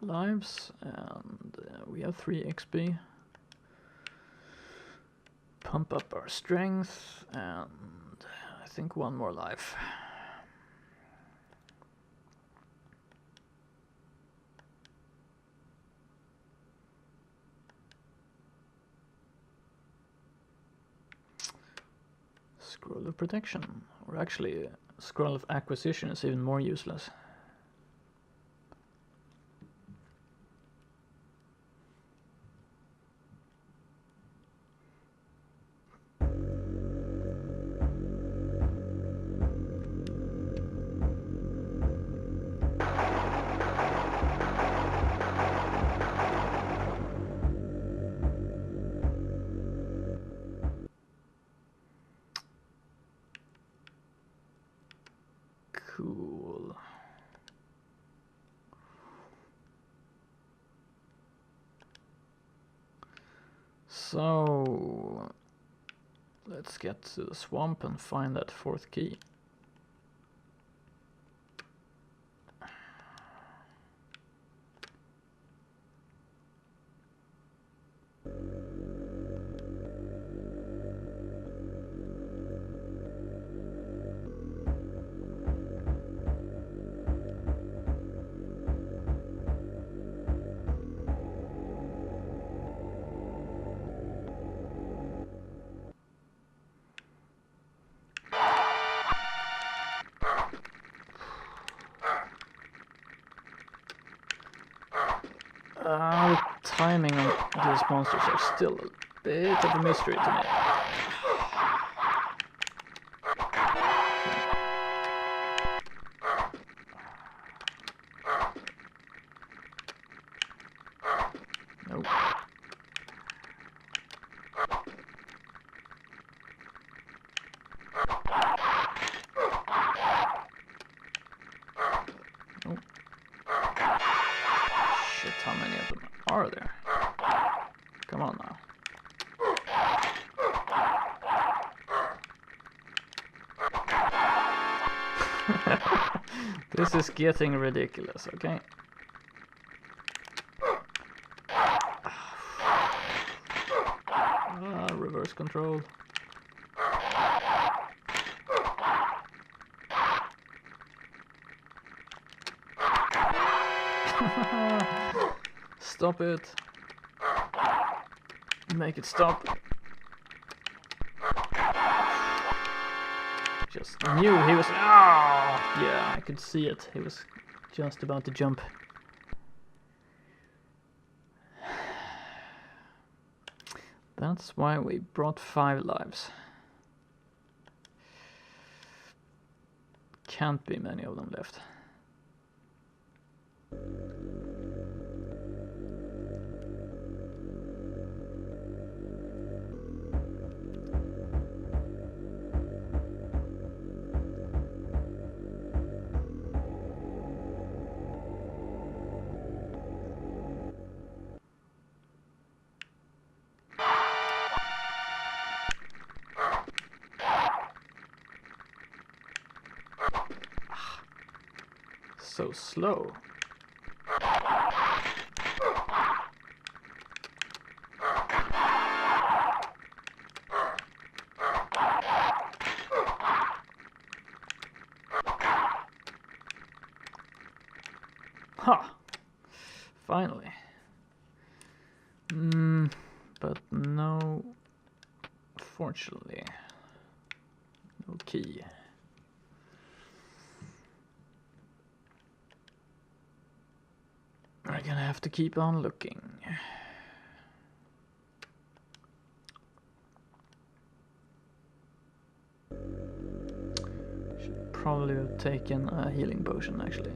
Lives, and we have 3 XP. Pump up our strength, and I think 1 more life. Scroll of protection, or actually scroll of acquisition is even more useless. Cool. So let's get to the swamp and find that fourth key. The timing on these monsters are still a bit of a mystery to me. Nope. Nope. Shit, how many of them are there? Come on now. This is getting ridiculous, okay? Reverse control. Stop it. Make it stop. Just knew he was... Ah! Yeah, I could see it. He was just about to jump. That's why we brought 5 lives. Can't be many of them left. So slow. Ha! Finally. But no, fortunately, no key. We're gonna have to keep on looking. Should probably have taken a healing potion actually.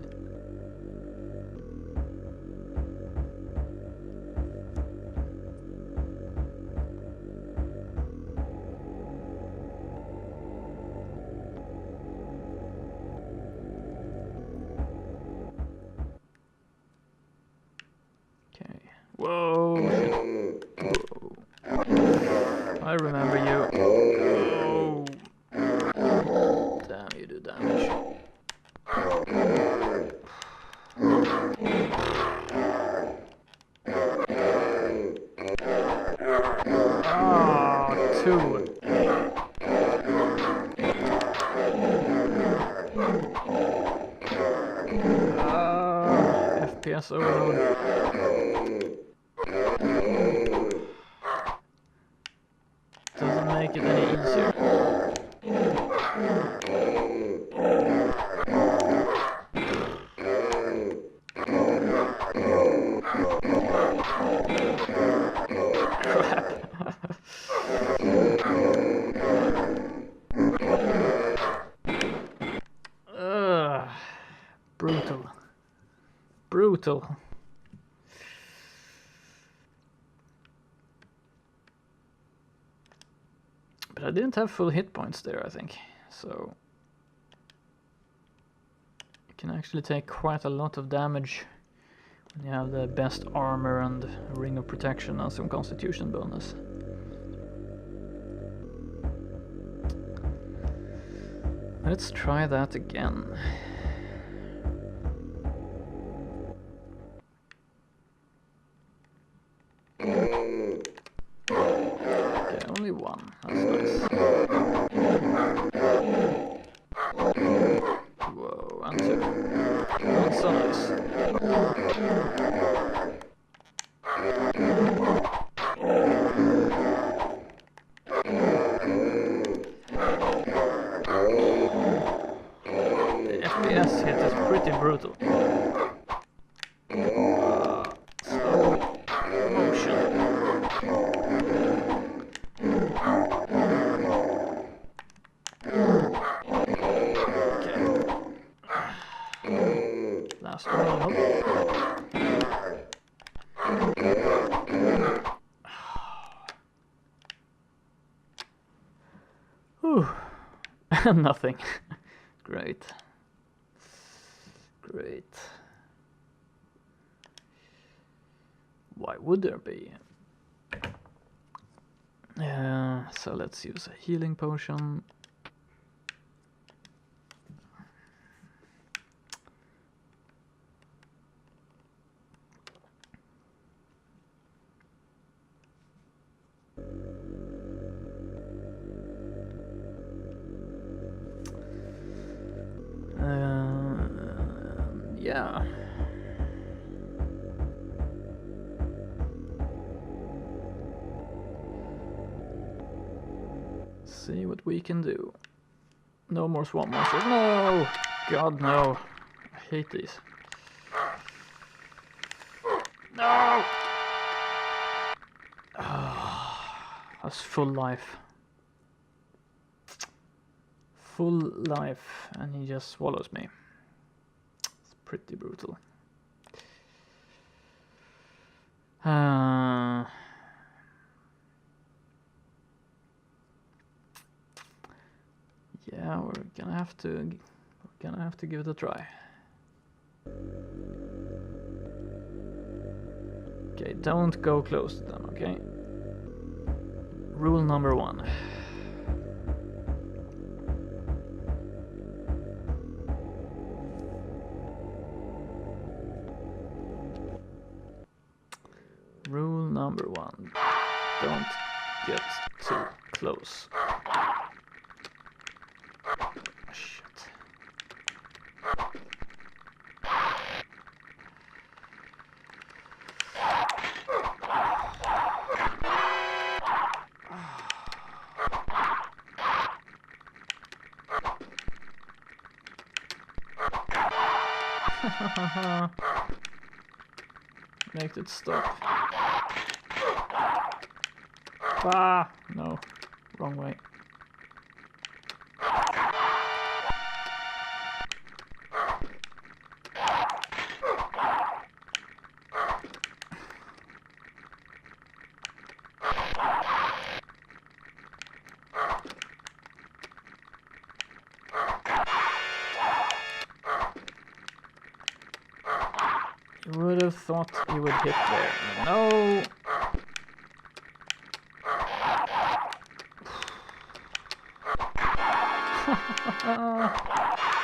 Whoa, shit. Whoa. I remember you. Oh. Damn, you do damage. Ah, 2. FPS overload. Doesn't make it any easier. Brutal. Brutal. But I didn't have full hit points there, I think. So you can actually take quite a lot of damage when you have the best armor and ring of protection and some constitution bonus. Let's try that again. Okay, only one. That's nice. Whoa, and two. That's so nice. The FPS hit is pretty brutal. Slow motion. Last one, I hope. Whew. Nothing. Great. Great. Why would there be? So let's use a healing potion. Yeah. See what we can do. No more swamp monsters. No! God, no. I hate these. No! That's full life. Full life, and he just swallows me. It's pretty brutal. Yeah, we're gonna have to give it a try. Okay, don't go close to them, okay? Rule number 1. Rule number 1. Don't get too close. Shit. Make it stop. Ah, no, wrong way. You would have thought he would hit there. No!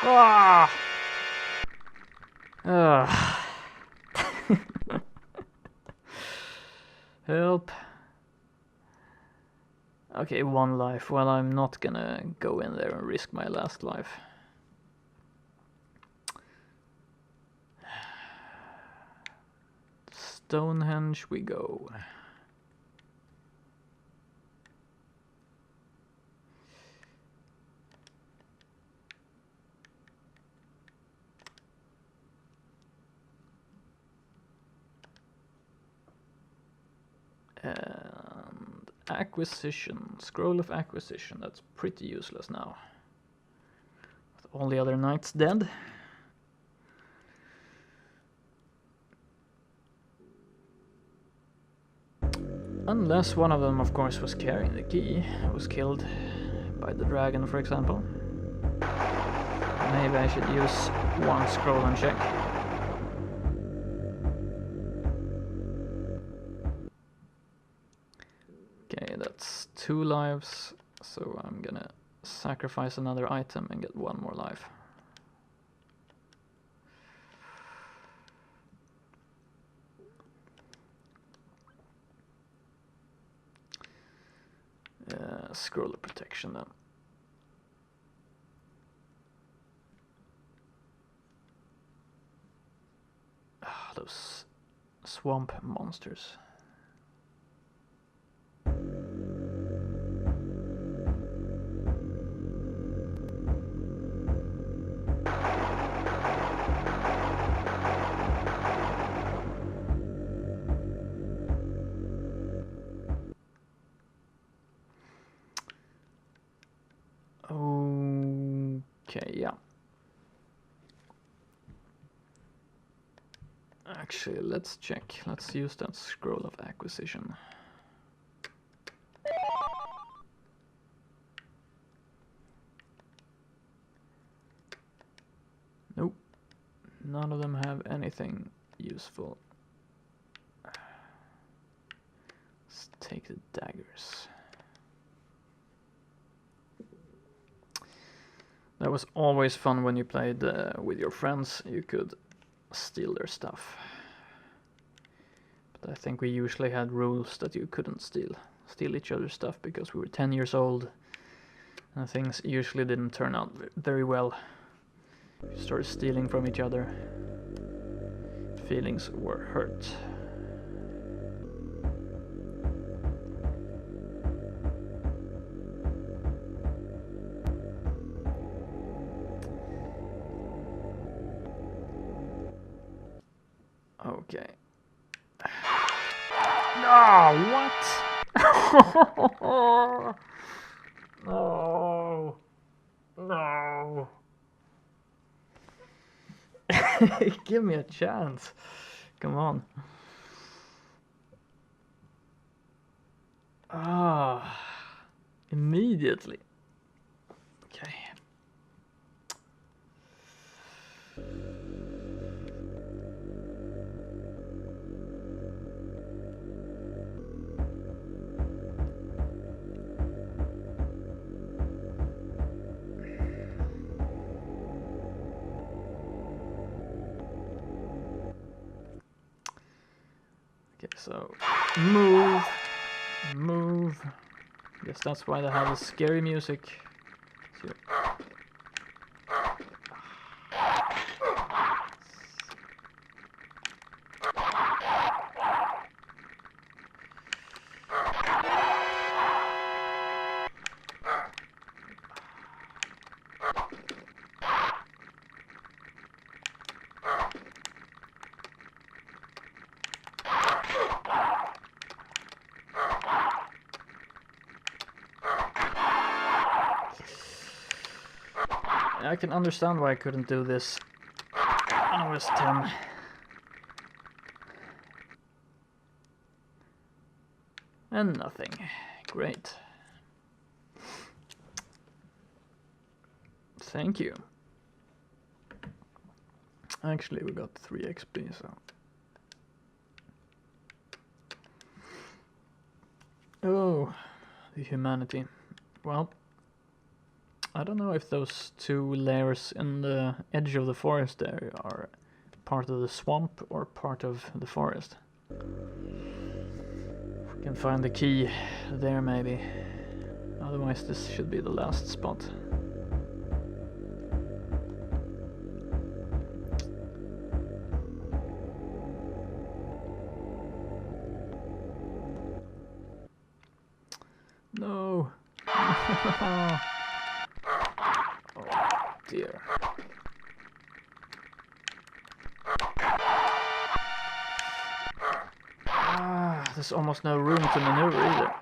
Ah! Help. Okay, 1 life. Well, I'm not gonna go in there and risk my last life. Stonehenge we go. And acquisition, scroll of acquisition, that's pretty useless now. With all the other knights dead. Unless one of them, of course, was carrying the key, was killed by the dragon, for example. Maybe I should use one scroll and check. Okay, that's 2 lives, so I'm gonna sacrifice another item and get 1 more life. Scroll of protection then. Those swamp monsters. Okay, yeah. Actually, let's check. Let's use that scroll of acquisition. Nope. None of them have anything useful. Let's take the daggers. That was always fun when you played with your friends. You could steal their stuff. But I think we usually had rules that you couldn't steal each other's stuff because we were 10 years old. And things usually didn't turn out very well. If you started stealing from each other, feelings were hurt. Okay. No, what? No. No. Give me a chance. Come on. Immediately. Okay. Okay, so move. Guess that's why they have the scary music. So, I can understand why I couldn't do this when I was 10. And nothing. Great. Thank you. Actually, we got 3 XP, so... Oh, the humanity. Well, I don't know if those 2 layers in the edge of the forest there are part of the swamp or part of the forest. We can find the key there maybe. Otherwise this should be the last spot. No. Oh dear. There's almost no room to maneuver either.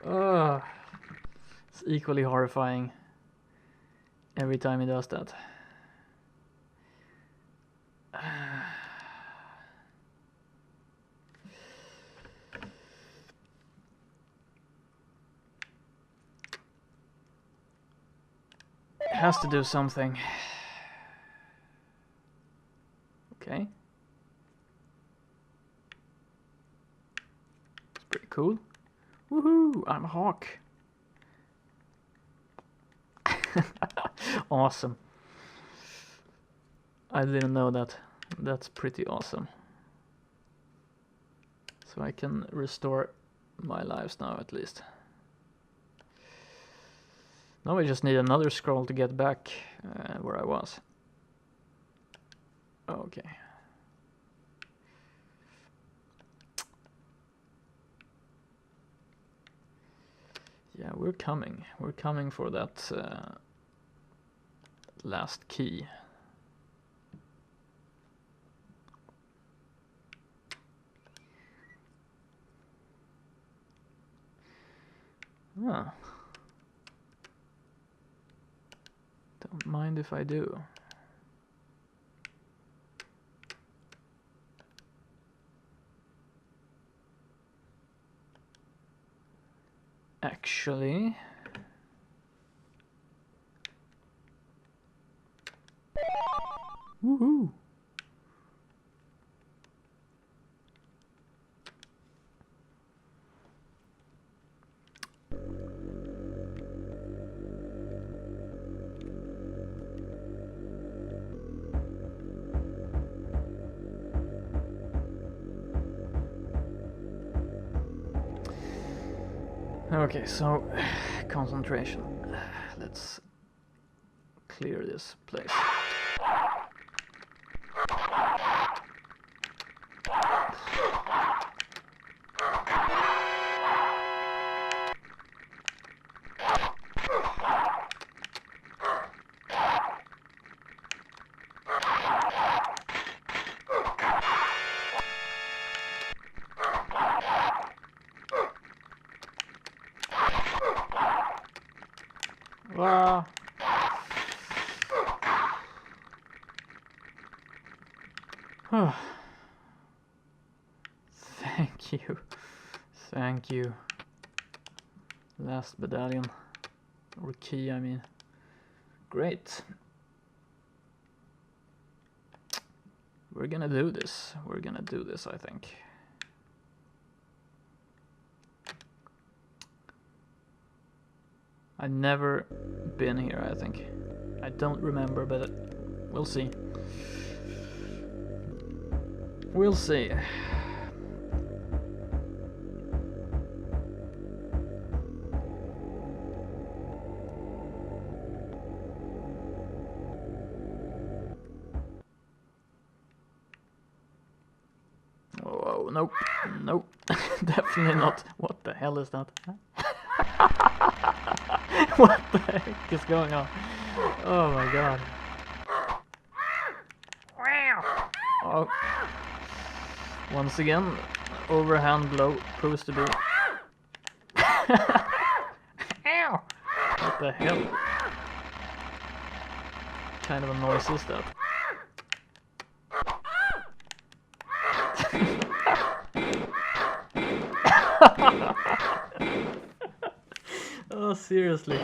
No! It's equally horrifying every time he does that. It has to do something. Okay. It's pretty cool. Woohoo! I'm a hawk. Awesome. I didn't know that. That's pretty awesome. So I can restore my lives now at least. Now I just need another scroll to get back where I was. Okay. Yeah, we're coming. We're coming for that last key. Ah. Don't mind if I do. Actually, woohoo! Okay, so concentration. Let's clear this place. Wow. Thank you. Thank you. Last medallion. Or key, I mean. Great. We're gonna do this. We're gonna do this, I think. I've never been here, I think. I don't remember, but we'll see. We'll see. Oh, nope. Nope. Definitely not. What the hell is that? What the heck is going on? Oh my god. Oh. Once again, overhand blow proves to be. Ow! What the hell? What kind of a noise is that? Oh, seriously.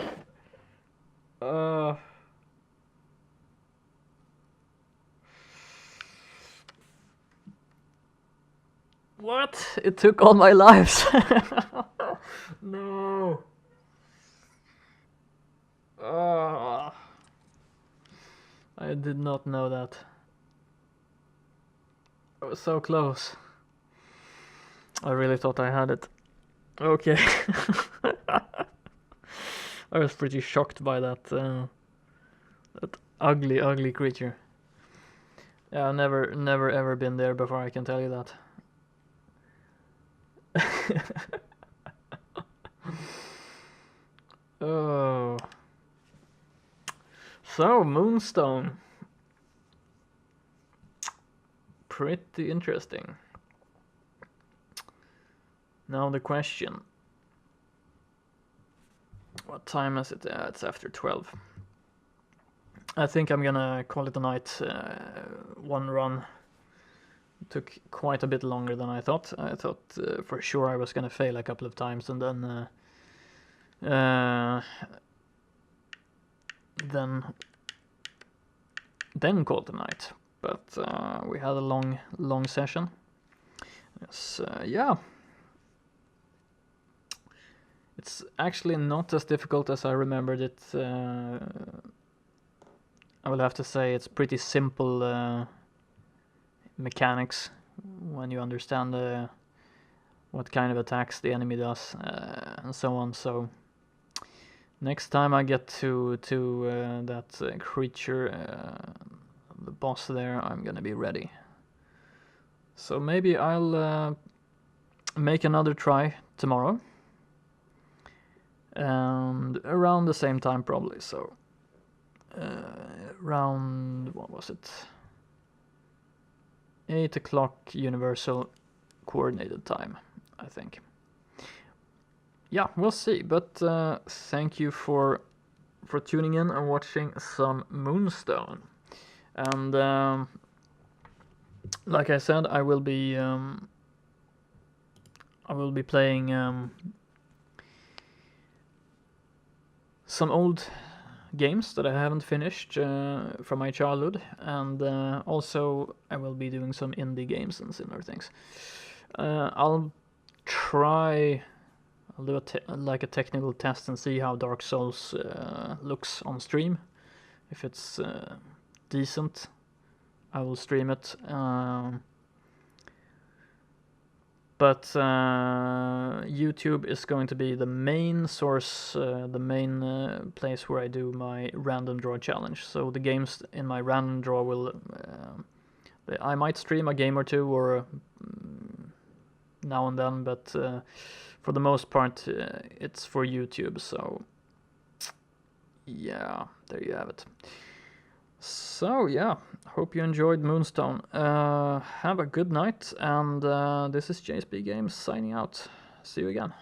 What? It took all my lives. No. I did not know that. I was so close. I really thought I had it. Okay. I was pretty shocked by that that ugly creature. Yeah, I've never ever been there before, I can tell you that. Oh. So, Moonstone. Pretty interesting. Now the question. What time is it? It's after 12. I think I'm gonna call it a night. One run took quite a bit longer than I thought. I thought for sure I was gonna fail a couple of times and then call it a night. But we had a long session. Yes, yeah. It's actually not as difficult as I remembered it. I will have to say it's pretty simple mechanics when you understand what kind of attacks the enemy does and so on. So next time I get to that creature, the boss there, I'm gonna be ready. So maybe I'll make another try tomorrow. And around the same time probably, so around, what was it, 8 o'clock universal coordinated time, I think. Yeah, we'll see, but thank you for tuning in and watching some Moonstone. And like I said, I will be playing some old games that I haven't finished from my childhood, and also I will be doing some indie games and similar things. I'll do like a technical test and see how Dark Souls looks on stream. If it's decent, I will stream it. But YouTube is going to be the main source, the main place where I do my random draw challenge. So the games in my random draw will, I might stream a game or two or now and then, but for the most part it's for YouTube. So yeah, there you have it. So yeah, hope you enjoyed Moonstone. Have a good night, and this is JSB Games signing out. See you again.